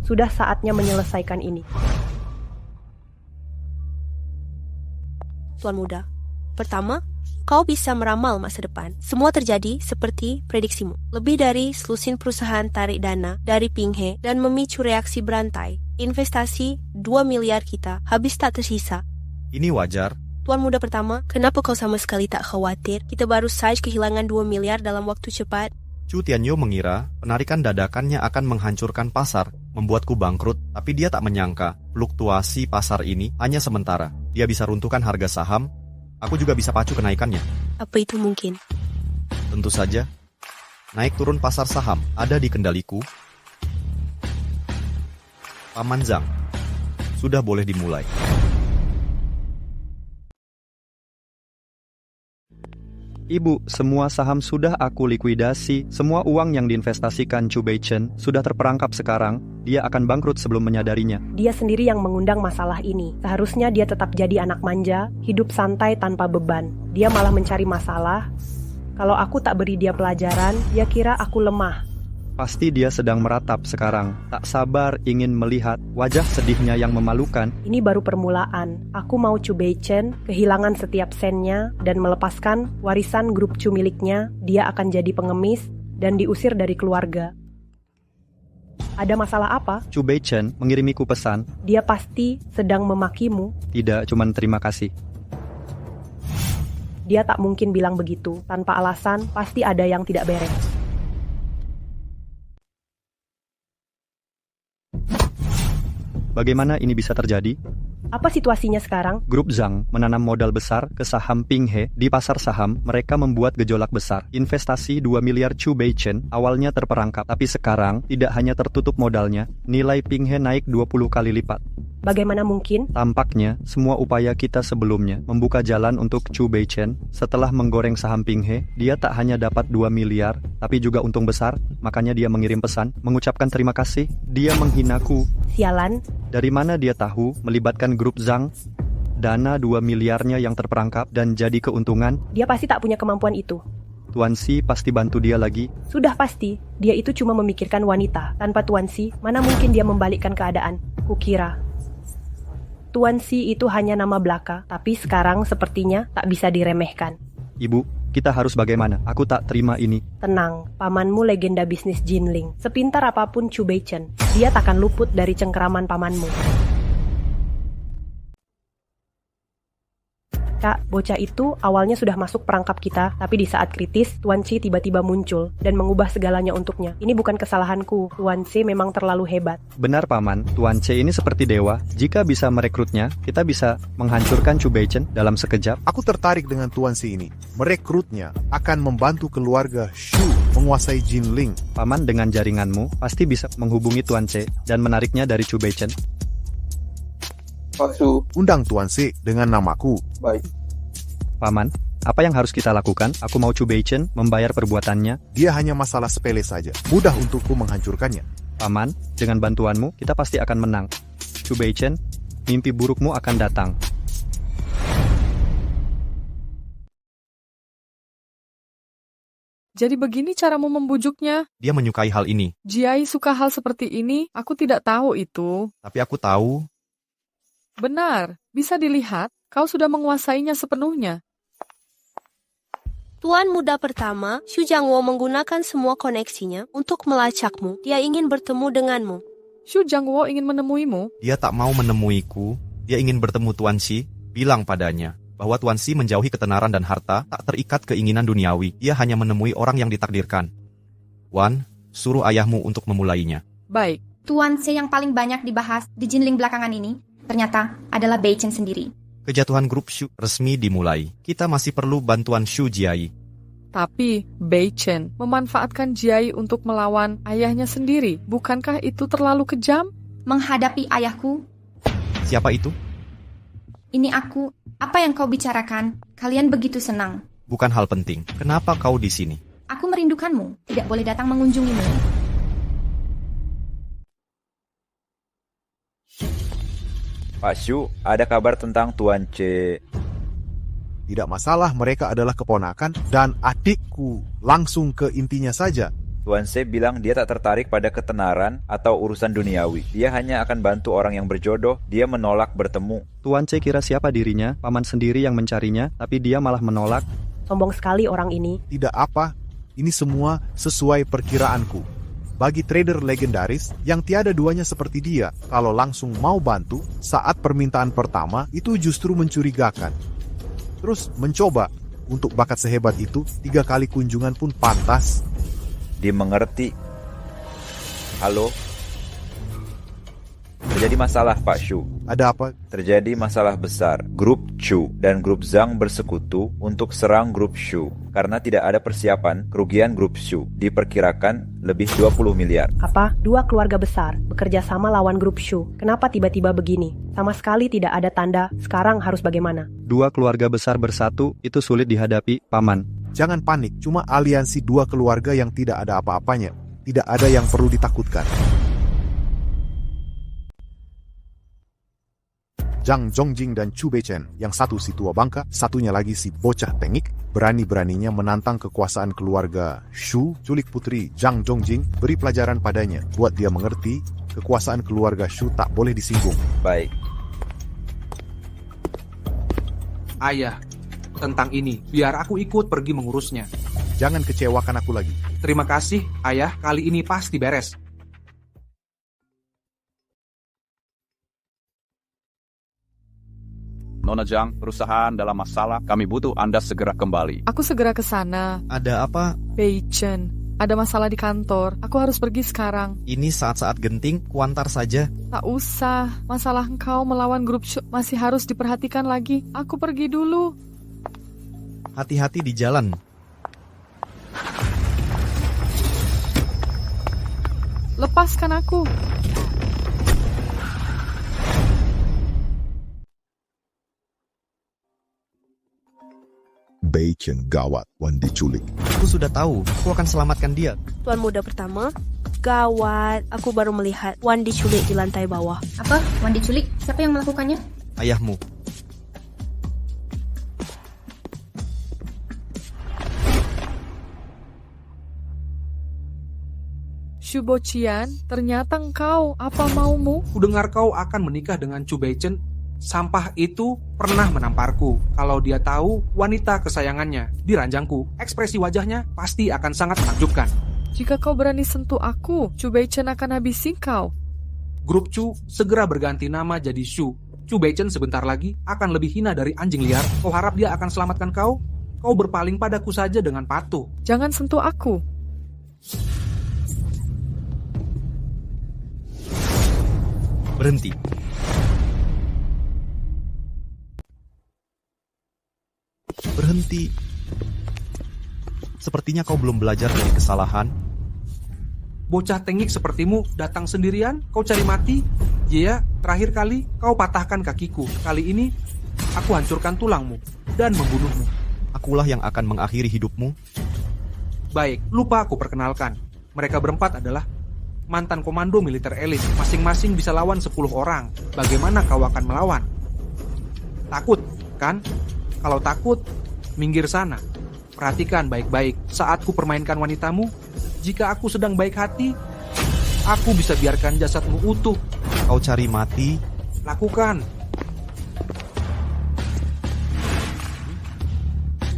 Sudah saatnya menyelesaikan ini. Tuan muda, pertama, kau bisa meramal masa depan. Semua terjadi seperti prediksimu. Lebih dari selusin perusahaan tarik dana dari Pinghe dan memicu reaksi berantai. Investasi 2 miliar kita habis tak tersisa. Ini wajar. Tuan muda pertama, kenapa kau sama sekali tak khawatir? Kita baru saja kehilangan 2 miliar dalam waktu cepat. Chu Tianyu mengira penarikan dadakannya akan menghancurkan pasar, membuatku bangkrut, tapi dia tak menyangka fluktuasi pasar ini hanya sementara. Dia bisa runtuhkan harga saham, aku juga bisa pacu kenaikannya. Apa itu mungkin? Tentu saja. Naik turun pasar saham ada di kendaliku. Paman Zhang, sudah boleh dimulai. Ibu, semua saham sudah aku likuidasi. Semua uang yang diinvestasikan Chu Beichen sudah terperangkap sekarang. Dia akan bangkrut sebelum menyadarinya. Dia sendiri yang mengundang masalah ini. Seharusnya dia tetap jadi anak manja, hidup santai tanpa beban. Dia malah mencari masalah. Kalau aku tak beri dia pelajaran, dia kira aku lemah. Pasti dia sedang meratap sekarang. Tak sabar ingin melihat wajah sedihnya yang memalukan. Ini baru permulaan. Aku mau Chu Beichen kehilangan setiap sennya dan melepaskan warisan grup Chu miliknya. Dia akan jadi pengemis dan diusir dari keluarga. Ada masalah apa? Chu Beichen mengirimiku pesan. Dia pasti sedang memakimu. Tidak, cuman terima kasih. Dia tak mungkin bilang begitu. Tanpa alasan, pasti ada yang tidak beres. Bagaimana ini bisa terjadi? Apa situasinya sekarang? Grup Zhang menanam modal besar ke saham Pinghe. Di pasar saham, mereka membuat gejolak besar. Investasi 2 miliar Chu Beichen awalnya terperangkap, tapi sekarang tidak hanya tertutup modalnya, nilai Pinghe naik 20 kali lipat. Bagaimana mungkin? Tampaknya, semua upaya kita sebelumnya membuka jalan untuk Chu Beichen. Setelah menggoreng saham Pinghe, dia tak hanya dapat 2 miliar, tapi juga untung besar. Makanya dia mengirim pesan, mengucapkan terima kasih. Dia menghinaku. Sialan. Dari mana dia tahu melibatkan grup Zhang? Dana 2 miliarnya yang terperangkap dan jadi keuntungan. Dia pasti tak punya kemampuan itu. Tuan Si pasti bantu dia lagi. Sudah pasti, dia itu cuma memikirkan wanita. Tanpa Tuan Si, mana mungkin dia membalikkan keadaan? Kukira Tuan Si itu hanya nama belaka, tapi sekarang sepertinya tak bisa diremehkan. Ibu, kita harus bagaimana? Aku tak terima ini. Tenang, pamanmu legenda bisnis Jinling. Sepintar apapun Chu Beichen, dia takkan luput dari cengkeraman pamanmu. Kak, bocah itu awalnya sudah masuk perangkap kita, tapi di saat kritis, Tuan Si tiba-tiba muncul dan mengubah segalanya untuknya. Ini bukan kesalahanku, Tuan Si memang terlalu hebat. Benar Paman, Tuan Si ini seperti dewa. Jika bisa merekrutnya, kita bisa menghancurkan Chu Beichen dalam sekejap. Aku tertarik dengan Tuan Si ini. Merekrutnya akan membantu keluarga Shu menguasai Jinling. Paman dengan jaringanmu pasti bisa menghubungi Tuan Si dan menariknya dari Chu Beichen. Pak Su. Undang Tuan Si dengan namaku. Baik. Paman, apa yang harus kita lakukan? Aku mau Chu Beichen membayar perbuatannya. Dia hanya masalah sepele saja. Mudah untukku menghancurkannya. Paman, dengan bantuanmu, kita pasti akan menang. Chu Beichen, mimpi burukmu akan datang. Jadi begini caramu membujuknya? Dia menyukai hal ini. Jiai suka hal seperti ini? Aku tidak tahu itu. Tapi aku tahu. Benar, bisa dilihat, kau sudah menguasainya sepenuhnya. Tuan muda pertama, Xu Jiangwo menggunakan semua koneksinya untuk melacakmu. Dia ingin bertemu denganmu. Xu Jiangwo ingin menemuimu? Dia tak mau menemuiku. Dia ingin bertemu Tuan Si. Bilang padanya bahwa Tuan Si menjauhi ketenaran dan harta, tak terikat keinginan duniawi. Dia hanya menemui orang yang ditakdirkan. Wan, suruh ayahmu untuk memulainya. Baik. Tuan Si yang paling banyak dibahas di Jinling belakangan ini ternyata adalah Beichen sendiri. Kejatuhan grup Shu resmi dimulai. Kita masih perlu bantuan Shu Jiai. Tapi Beichen memanfaatkan Jiai untuk melawan ayahnya sendiri. Bukankah itu terlalu kejam? Menghadapi ayahku? Siapa itu? Ini aku. Apa yang kau bicarakan? Kalian begitu senang. Bukan hal penting. Kenapa kau di sini? Aku merindukanmu. Tidak boleh datang mengunjungimu. Pak Shu, ada kabar tentang Tuan C. Tidak masalah, mereka adalah keponakan dan adikku. Langsung ke intinya saja. Tuan C bilang dia tak tertarik pada ketenaran atau urusan duniawi. Dia hanya akan bantu orang yang berjodoh. Dia menolak bertemu. Tuan C kira siapa dirinya? Paman sendiri yang mencarinya, tapi dia malah menolak. Sombong sekali orang ini. Tidak apa, ini semua sesuai perkiraanku. bagi trader legendaris yang tiada duanya seperti dia, kalau langsung mau bantu saat permintaan pertama itu justru mencurigakan. Terus mencoba untuk bakat sehebat itu 3 kali kunjungan pun pantas. Dimengerti. Halo? Terjadi masalah, Pak Shu. Ada apa? Terjadi masalah besar. Grup Chu dan Grup Zhang bersekutu untuk serang Grup Shu. Karena tidak ada persiapan, kerugian Grup Shu diperkirakan lebih 20 miliar. Apa? 2 keluarga besar bekerja sama lawan grup Shu. Kenapa tiba-tiba begini? Sama sekali tidak ada tanda. Sekarang harus bagaimana? 2 keluarga besar bersatu itu sulit dihadapi, Paman. Jangan panik, cuma aliansi 2 keluarga yang tidak ada apa-apanya. Tidak ada yang perlu ditakutkan. Zhang Zongjing dan Chu Beichen, yang satu si tua bangka, satunya lagi si bocah tengik, berani-beraninya menantang kekuasaan keluarga Shu. Culik putri Zhang Zongjing, beri pelajaran padanya, buat dia mengerti kekuasaan keluarga Shu tak boleh disinggung. Baik. Ayah, tentang ini, biar aku ikut pergi mengurusnya. Jangan kecewakan aku lagi. Terima kasih, Ayah, kali ini pasti beres. Nona Zhang, perusahaan dalam masalah, kami butuh Anda segera kembali. Aku segera ke sana. Ada apa? Beichen, ada masalah di kantor. Aku harus pergi sekarang. Ini saat-saat genting, kuantar saja. Tak usah, masalah engkau melawan grup Shu masih harus diperhatikan lagi. Aku pergi dulu. Hati-hati di jalan. Lepaskan aku. Beichen gawat, Wan diculik. Aku sudah tahu, aku akan selamatkan dia. Tuan muda pertama, gawat, aku baru melihat Wan diculik di lantai bawah. Apa? Wan diculik? Siapa yang melakukannya? Ayahmu. Shu Boqian, ternyata engkau, apa maumu? Kudengar kau akan menikah dengan Chu Beichen. Sampah itu pernah menamparku. Kalau dia tahu wanita kesayangannya di ranjangku, ekspresi wajahnya pasti akan sangat menakjubkan. Jika kau berani sentuh aku, Chu Beichen akan habisi kau. Grup Chu segera berganti nama jadi Shu. Chu Beichen sebentar lagi akan lebih hina dari anjing liar. Kau harap dia akan selamatkan kau? Kau berpaling padaku saja dengan patuh. Jangan sentuh aku. Berhenti. Berhenti. Sepertinya kau belum belajar dari kesalahan. Bocah tengik sepertimu datang sendirian, kau cari mati? Iya, terakhir kali kau patahkan kakiku. Kali ini, aku hancurkan tulangmu dan membunuhmu. Akulah yang akan mengakhiri hidupmu. Baik, lupa aku perkenalkan. Mereka berempat adalah mantan komando militer elit. Masing-masing bisa lawan 10 orang. Bagaimana kau akan melawan? Takut, kan? Kalau takut, minggir sana. Perhatikan baik-baik saat ku permainkan wanitamu. Jika aku sedang baik hati, aku bisa biarkan jasadmu utuh. Kau cari mati? Lakukan.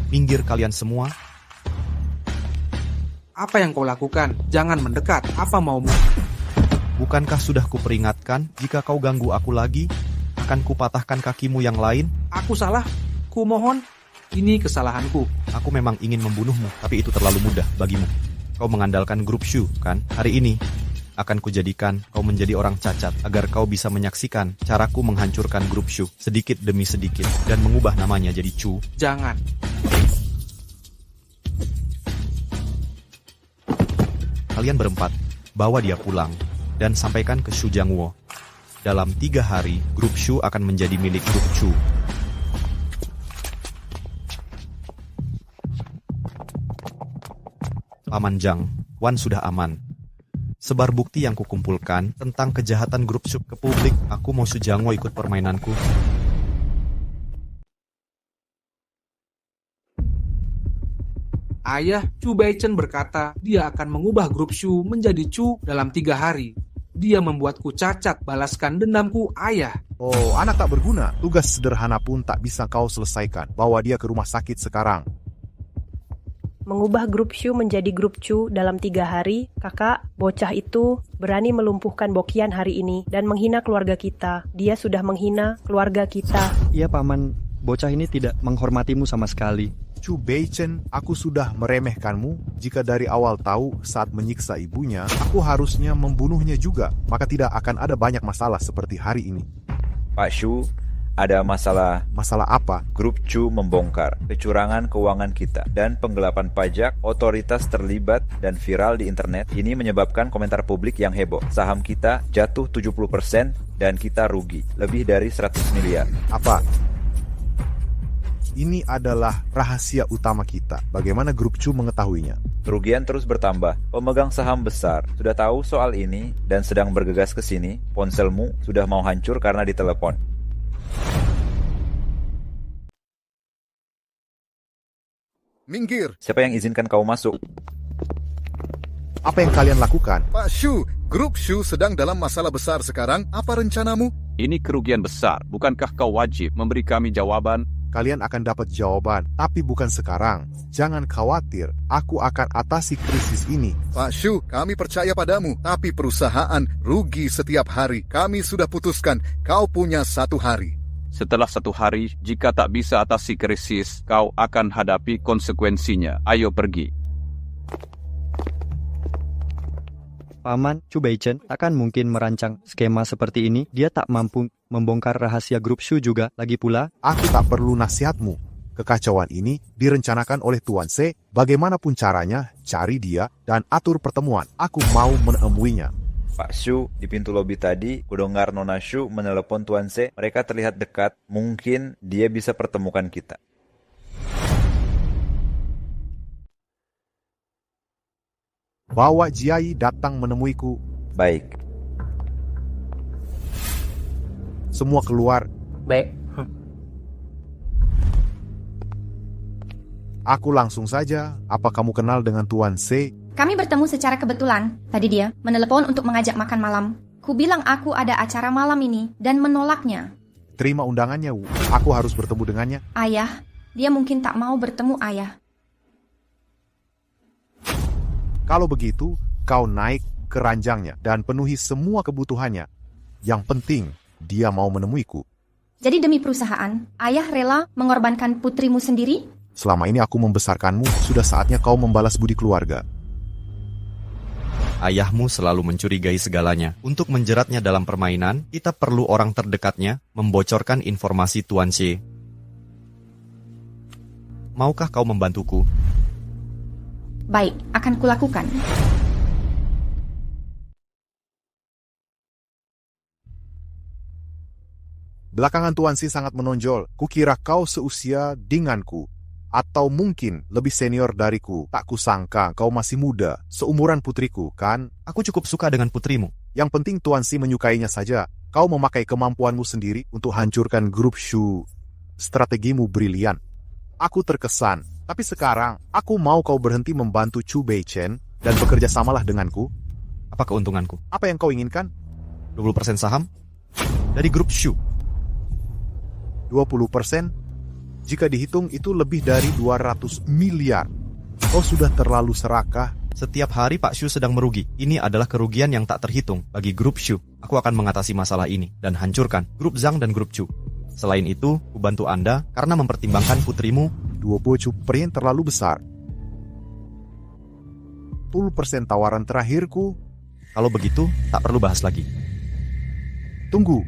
Minggir kalian semua. Apa yang kau lakukan? Jangan mendekat. Apa maumu? Bukankah sudah kuperingatkan, jika kau ganggu aku lagi, akan kupatahkan kakimu yang lain? Aku salah? Ku mohon, ini kesalahanku. Aku memang ingin membunuhmu, tapi itu terlalu mudah bagimu. Kau mengandalkan grup Shu, kan? Hari ini akan kujadikan kau menjadi orang cacat, agar kau bisa menyaksikan caraku menghancurkan grup Shu sedikit demi sedikit dan mengubah namanya jadi Chu. Jangan. Kalian berempat, bawa dia pulang dan sampaikan ke Shu Jiangwo. Dalam 3 hari, grup Shu akan menjadi milik grup Chu. Paman Zhang, Wan sudah aman. Sebar bukti yang kukumpulkan tentang kejahatan grup Shu ke publik. Aku mau Shu Jiangwo ikut permainanku. Ayah, Chu Beichen berkata dia akan mengubah grup Shu menjadi Chu dalam 3 hari. Dia membuatku cacat, balaskan dendamku, ayah. Oh, anak tak berguna. Tugas sederhana pun tak bisa kau selesaikan. Bawa dia ke rumah sakit sekarang. mengubah grup Shu menjadi grup Chu dalam 3 hari, kakak, bocah itu berani melumpuhkan Bokian hari ini dan menghina keluarga kita. Dia sudah menghina keluarga kita. Iya, Paman. Bocah ini tidak menghormatimu sama sekali. Chu Beichen, aku sudah meremehkanmu. Jika dari awal tahu saat menyiksa ibunya, aku harusnya membunuhnya juga. Maka tidak akan ada banyak masalah seperti hari ini. Pak Shu, ada masalah. Masalah apa? Grup Chu membongkar kecurangan keuangan kita dan penggelapan pajak, otoritas terlibat dan viral di internet. Ini menyebabkan komentar publik yang heboh. Saham kita jatuh 70% dan kita rugi lebih dari 100 miliar. Apa? Ini adalah rahasia utama kita. Bagaimana grup Chu mengetahuinya? Kerugian terus bertambah. Pemegang saham besar sudah tahu soal ini dan sedang bergegas ke sini. Ponselmu sudah mau hancur karena ditelepon. Minggir. Siapa yang izinkan kau masuk? Apa yang kalian lakukan? Pak Shu, grup Shu sedang dalam masalah besar sekarang. Apa rencanamu? Ini kerugian besar. Bukankah kau wajib memberi kami jawaban? Kalian akan dapat jawaban, tapi bukan sekarang. Jangan khawatir, aku akan atasi krisis ini. Pak Shu, kami percaya padamu, tapi perusahaan rugi setiap hari. Kami sudah putuskan, kau punya 1 hari. Setelah 1 hari, jika tak bisa atasi krisis, kau akan hadapi konsekuensinya. Ayo pergi. Paman, Chu Beichen takkan mungkin merancang skema seperti ini. Dia tak mampu membongkar rahasia grup Shu juga. Lagi pula, aku tak perlu nasihatmu. Kekacauan ini direncanakan oleh Tuan Se. Bagaimanapun caranya, cari dia dan atur pertemuan. Aku mau menemuinya. Pak Shu, di pintu lobi tadi, kudengar Nona Shu menelepon Tuan Se. Mereka terlihat dekat. Mungkin dia bisa pertemukan kita. Bawa Jiai datang menemuiku. Baik. Semua keluar. Baik. Aku langsung saja. Apa kamu kenal dengan Tuan Se? Kami bertemu secara kebetulan. Tadi dia menelepon untuk mengajak makan malam. Ku bilang aku ada acara malam ini dan menolaknya. Terima undangannya, Wu. Aku harus bertemu dengannya. Ayah, dia mungkin tak mau bertemu ayah. Kalau begitu, kau naik ke ranjangnya dan penuhi semua kebutuhannya. Yang penting, dia mau menemuiku. Jadi demi perusahaan, ayah rela mengorbankan putrimu sendiri? Selama ini aku membesarkanmu, sudah saatnya kau membalas budi keluarga. Ayahmu selalu mencurigai segalanya. Untuk menjeratnya dalam permainan, kita perlu orang terdekatnya membocorkan informasi Tuan She. Maukah kau membantuku? Baik, akan kulakukan. Belakangan Tuan Si sangat menonjol. Kukira kau seusia denganku. Atau mungkin lebih senior dariku. Tak kusangka kau masih muda. Seumuran putriku, kan? Aku cukup suka dengan putrimu. Yang penting Tuan Si menyukainya saja. Kau memakai kemampuanmu sendiri untuk hancurkan grup Shu. Strategimu brilian. Aku terkesan. Tapi sekarang, aku mau kau berhenti membantu Chu Beichen dan bekerja samalah denganku. Apa keuntunganku? Apa yang kau inginkan? 20% saham dari grup Shu. 20%? Jika dihitung itu lebih dari 200 miliar. Kau sudah terlalu serakah. Setiap hari Pak Shu sedang merugi. Ini adalah kerugian yang tak terhitung bagi grup Shu. Aku akan mengatasi masalah ini dan hancurkan grup Zhang dan grup Chu. Selain itu, ku bantu Anda karena mempertimbangkan putrimu. 20% terlalu besar. 10% tawaran terakhirku. Kalau begitu, tak perlu bahas lagi. Tunggu.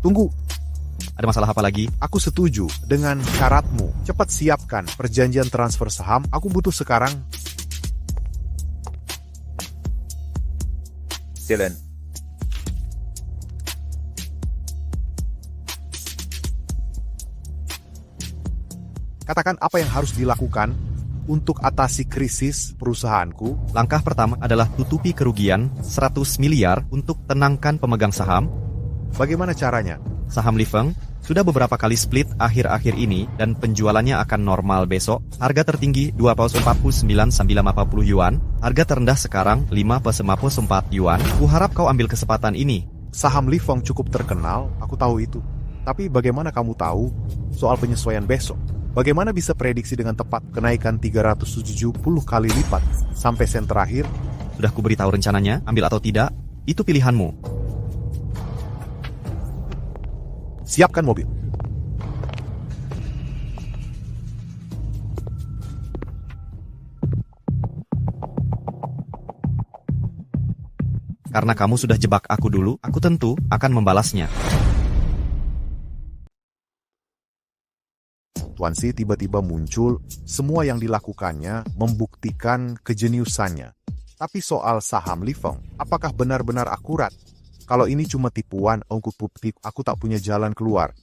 Tunggu. Ada masalah apa lagi? Aku setuju dengan syaratmu. Cepat siapkan perjanjian transfer saham. Aku butuh sekarang. Silen. Katakan apa yang harus dilakukan untuk atasi krisis perusahaanku. Langkah pertama adalah tutupi kerugian 100 miliar untuk tenangkan pemegang saham. Bagaimana caranya? Saham Li Feng sudah beberapa kali split akhir-akhir ini dan penjualannya akan normal besok. Harga tertinggi 2,49 sambil 50 yuan. Harga terendah sekarang 5,54 yuan. Kuharap kau ambil kesempatan ini. Saham Li Feng cukup terkenal, aku tahu itu. Tapi bagaimana kamu tahu soal penyesuaian besok? Bagaimana bisa prediksi dengan tepat kenaikan 370 kali lipat sampai sen terakhir? Sudah kuberitahu rencananya, ambil atau tidak, itu pilihanmu. Siapkan mobil. Karena kamu sudah jebak aku dulu, aku tentu akan membalasnya. Tuan Si tiba-tiba muncul, semua yang dilakukannya membuktikan kejeniusannya. Tapi soal saham Li Feng, apakah benar-benar akurat? Kalau ini cuma tipuan, aku tak punya jalan keluar.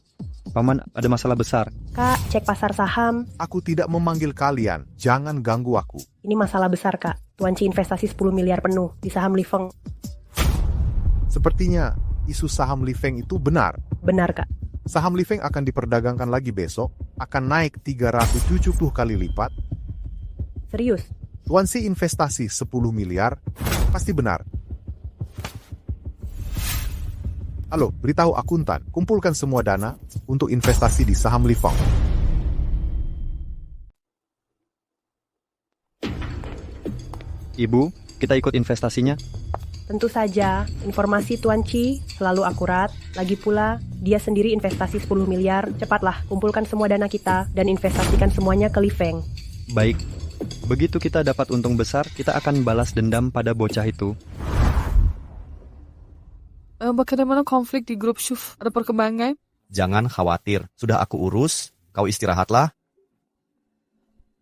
Paman, ada masalah besar. Kak, cek pasar saham. Aku tidak memanggil kalian, jangan ganggu aku. Ini masalah besar, Kak. Tuan Ci investasi 10 miliar penuh di saham Li Feng. Sepertinya isu saham Li Feng itu benar. Benar, Kak. Saham Li Feng akan diperdagangkan lagi besok, akan naik 370 kali lipat. Serius? Tuan Si investasi 10 miliar, pasti benar. Halo, beritahu akuntan, kumpulkan semua dana untuk investasi di saham Li Feng. Ibu, kita ikut investasinya? Tentu saja, informasi Tuan Ci selalu akurat. Lagi pula, dia sendiri investasi 10 miliar. Cepatlah, kumpulkan semua dana kita dan investasikan semuanya ke Li Feng. Baik, begitu kita dapat untung besar, kita akan balas dendam pada bocah itu. Bagaimana konflik di grup Shuf? Ada perkembangan? Jangan khawatir, sudah aku urus, kau istirahatlah.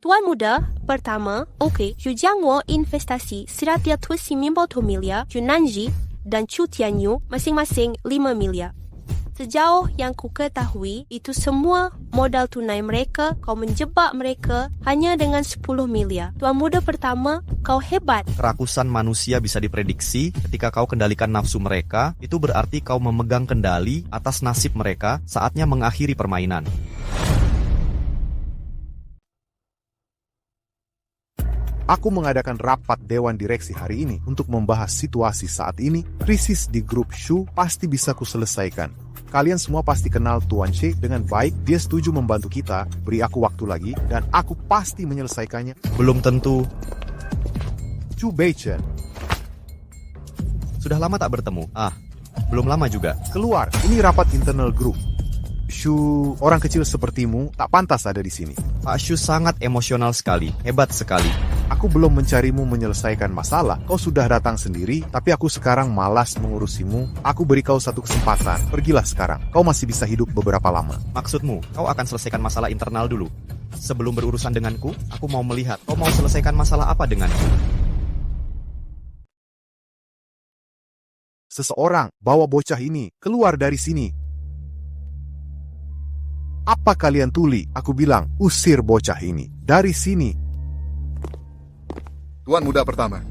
Tuan muda, pertama, Zhu Jiangwo investasi 190 miliar, Zhu Nanji dan Chu Tianyu masing-masing 5 miliar. Sejauh yang ku ketahui, itu semua modal tunai mereka, kau menjebak mereka hanya dengan 10 miliar. Tuan muda pertama, kau hebat. Kerakusan manusia bisa diprediksi ketika kau kendalikan nafsu mereka, itu berarti kau memegang kendali atas nasib mereka, saatnya mengakhiri permainan. Aku mengadakan rapat Dewan Direksi hari ini untuk membahas situasi saat ini. Krisis di grup Shu pasti bisa kuselesaikan. Kalian semua pasti kenal Tuan She dengan baik. Dia setuju membantu kita. Beri aku waktu lagi dan aku pasti menyelesaikannya. Belum tentu. Chu Beichen. Sudah lama tak bertemu. Belum lama juga. Keluar, ini rapat internal grup. Shu, orang kecil sepertimu tak pantas ada di sini. Pak Shu sangat emosional sekali, hebat sekali. Aku belum mencarimu menyelesaikan masalah. Kau sudah datang sendiri, tapi aku sekarang malas mengurusimu. Aku beri kau satu kesempatan. Pergilah sekarang. Kau masih bisa hidup beberapa lama. Maksudmu, kau akan selesaikan masalah internal dulu. Sebelum berurusan denganku, aku mau melihat kau mau selesaikan masalah apa denganku. Seseorang bawa bocah ini keluar dari sini. Apa kalian tuli? Aku bilang, usir bocah ini dari sini. Tuan muda pertama.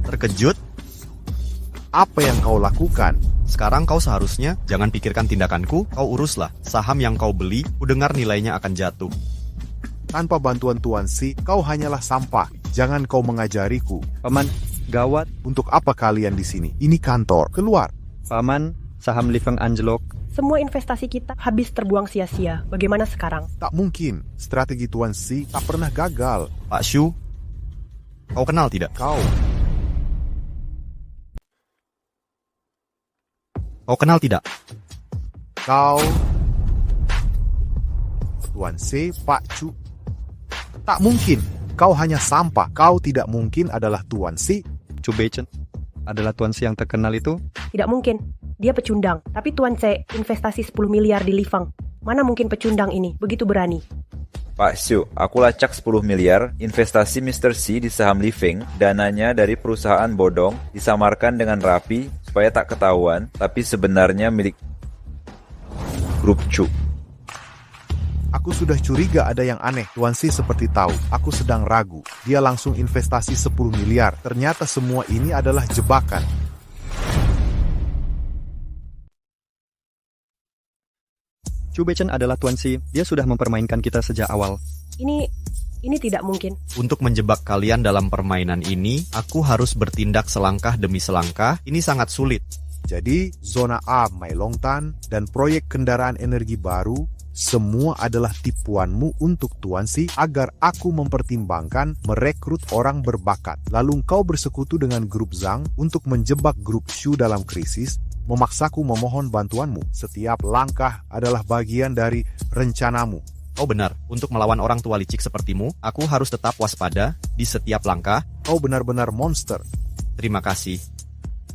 Terkejut? Apa yang kau lakukan? Sekarang kau seharusnya jangan pikirkan tindakanku, kau uruslah. Saham yang kau beli, kudengar nilainya akan jatuh. Tanpa bantuan Tuan Si, kau hanyalah sampah. Jangan kau mengajariku. Paman, gawat. Untuk apa kalian di sini? Ini kantor. Keluar. Paman, saham Li Feng anjlok. Semua investasi kita habis terbuang sia-sia. Bagaimana sekarang? Tak mungkin. Strategi Tuan Si tak pernah gagal. Pak Shu, kau kenal tidak? Kau kenal tidak? Kau Tuan Si, Pak Chu. Tak mungkin. Kau hanya sampah. Kau tidak mungkin adalah Tuan Si. Chu Beichen adalah Tuan Si yang terkenal itu? Tidak mungkin. Dia pecundang. Tapi Tuan C investasi 10 miliar di Li Feng. Mana mungkin pecundang ini begitu berani? Pak Shu, aku lacak 10 miliar investasi Mr. C di saham Li Feng. Dananya dari perusahaan bodong disamarkan dengan rapi supaya tak ketahuan, tapi sebenarnya milik grup Chu. Aku sudah curiga ada yang aneh. Tuan Si seperti tahu. Aku sedang ragu. Dia langsung investasi 10 miliar. Ternyata semua ini adalah jebakan. Chu Beichen adalah Tuan Si. Dia sudah mempermainkan kita sejak awal. Ini tidak mungkin. Untuk menjebak kalian dalam permainan ini, aku harus bertindak selangkah demi selangkah. Ini sangat sulit. Jadi, zona A Mailongtan dan proyek kendaraan energi baru semua adalah tipuanmu untuk Tuan Si agar aku mempertimbangkan merekrut orang berbakat. Lalu kau bersekutu dengan grup Zhang untuk menjebak grup Shu dalam krisis, memaksaku memohon bantuanmu. Setiap langkah adalah bagian dari rencanamu. Kau benar, untuk melawan orang tua licik sepertimu, aku harus tetap waspada di setiap langkah. Kau benar-benar monster. Terima kasih.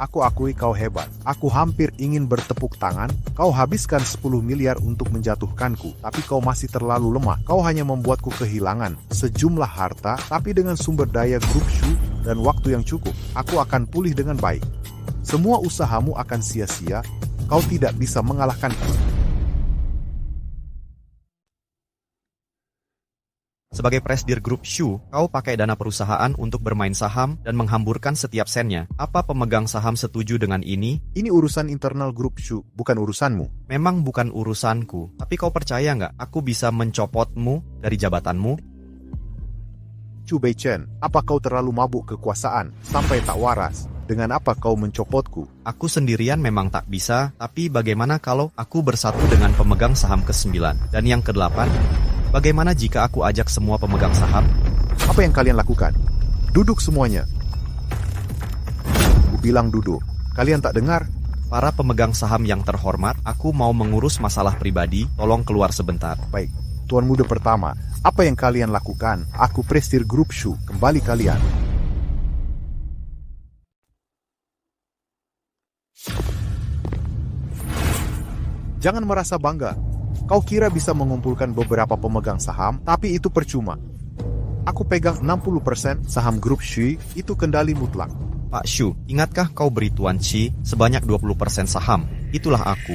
Aku akui kau hebat. Aku hampir ingin bertepuk tangan. Kau habiskan 10 miliar untuk menjatuhkanku, tapi kau masih terlalu lemah. Kau hanya membuatku kehilangan sejumlah harta, tapi dengan sumber daya grup Shu dan waktu yang cukup, aku akan pulih dengan baik. Semua usahamu akan sia-sia. Kau tidak bisa mengalahkanku. Sebagai presidir grup Shu, kau pakai dana perusahaan untuk bermain saham dan menghamburkan setiap sennya. Apa pemegang saham setuju dengan ini? Ini urusan internal grup Shu, bukan urusanmu. Memang bukan urusanku, tapi kau percaya nggak aku bisa mencopotmu dari jabatanmu? Chu Beichen, apa kau terlalu mabuk kekuasaan sampai tak waras? Dengan apa kau mencopotku? Aku sendirian memang tak bisa, tapi bagaimana kalau aku bersatu dengan pemegang saham ke-9 dan yang ke-8? Bagaimana jika aku ajak semua pemegang saham? Apa yang kalian lakukan? Duduk semuanya. Aku bilang duduk. Kalian tak dengar? Para pemegang saham yang terhormat, aku mau mengurus masalah pribadi, tolong keluar sebentar. Baik, Tuan Muda pertama, apa yang kalian lakukan? Aku presidir grup Shu, kembali kalian. Jangan merasa bangga. Kau kira bisa mengumpulkan beberapa pemegang saham, tapi itu percuma. Aku pegang 60% saham grup Shu, itu kendali mutlak. Pak Shu, ingatkah kau beri Tuan Chi sebanyak 20% saham? Itulah aku.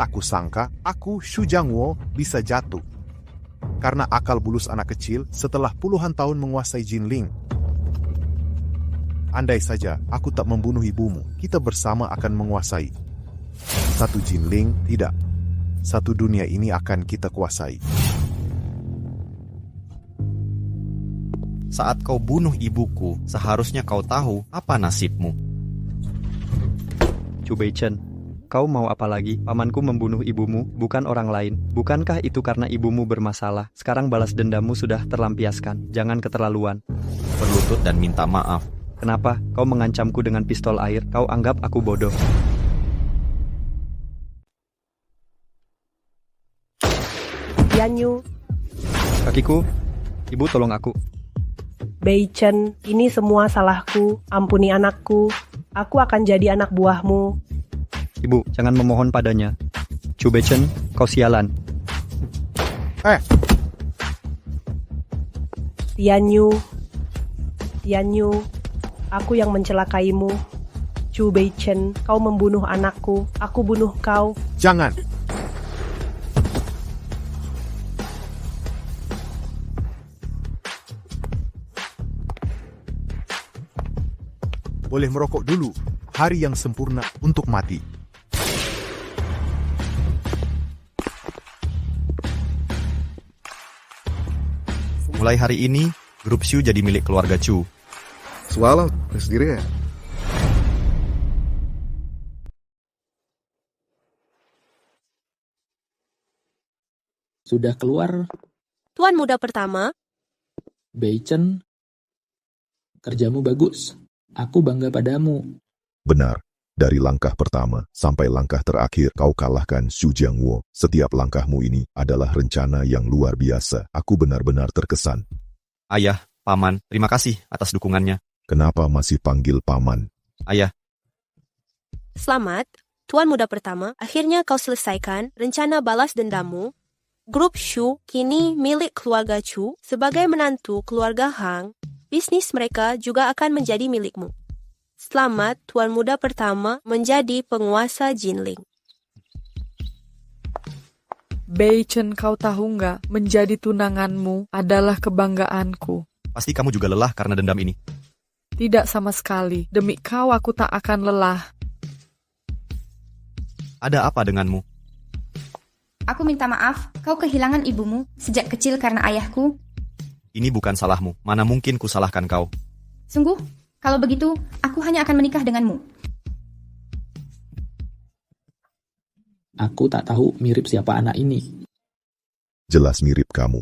Tak kusangka, aku Shu Jiangwo bisa jatuh. Karena akal bulus anak kecil setelah puluhan tahun menguasai Jinling. Andai saja aku tak membunuh ibumu, kita bersama akan menguasai. Satu Jinling, tidak. Satu dunia ini akan kita kuasai. Saat kau bunuh ibuku, seharusnya kau tahu apa nasibmu. Chu Beichen, kau mau apa lagi? Pamanku membunuh ibumu, bukan orang lain. Bukankah itu karena ibumu bermasalah? Sekarang balas dendammu sudah terlampiaskan. Jangan keterlaluan. Berlutut dan minta maaf. Kenapa? Kau mengancamku dengan pistol air. Kau anggap aku bodoh. Yanyu, Kakiku, ibu tolong aku. Beichen, ini semua salahku. Ampuni anakku. Aku akan jadi anak buahmu. Ibu, jangan memohon padanya. Chu Beichen, kau sialan. Yanyu, aku yang mencelakaimu. Chu Beichen, kau membunuh anakku. Aku bunuh kau. Jangan. Boleh merokok dulu. Hari yang sempurna untuk mati. Mulai hari ini, grup Shu jadi milik keluarga Chu. Swallow, sendiri ya? Sudah keluar, Tuan muda pertama, Beichen. Kerjamu bagus. Aku bangga padamu. Benar. Dari langkah pertama sampai langkah terakhir kau kalahkan Shu Jiangwo. Setiap langkahmu ini adalah rencana yang luar biasa. Aku benar-benar terkesan. Ayah, Paman, terima kasih atas dukungannya. Kenapa masih panggil Paman? Ayah. selamat, Tuan muda pertama, akhirnya kau selesaikan rencana balas dendammu. Grup Shu kini milik keluarga Chu. Sebagai menantu keluarga Hang, bisnis mereka juga akan menjadi milikmu. Selamat, Tuan muda pertama menjadi penguasa Jinling. Beichen, kau tahu nggak, menjadi tunanganmu adalah kebanggaanku. Pasti kamu juga lelah karena dendam ini. Tidak sama sekali. Demi kau, aku tak akan lelah. Ada apa denganmu? Aku minta maaf, kau kehilangan ibumu sejak kecil karena ayahku. Ini bukan salahmu. Mana mungkin ku salahkan kau. Sungguh, Kalau begitu, aku hanya akan menikah denganmu. Aku tak tahu mirip siapa anak ini. Jelas mirip kamu.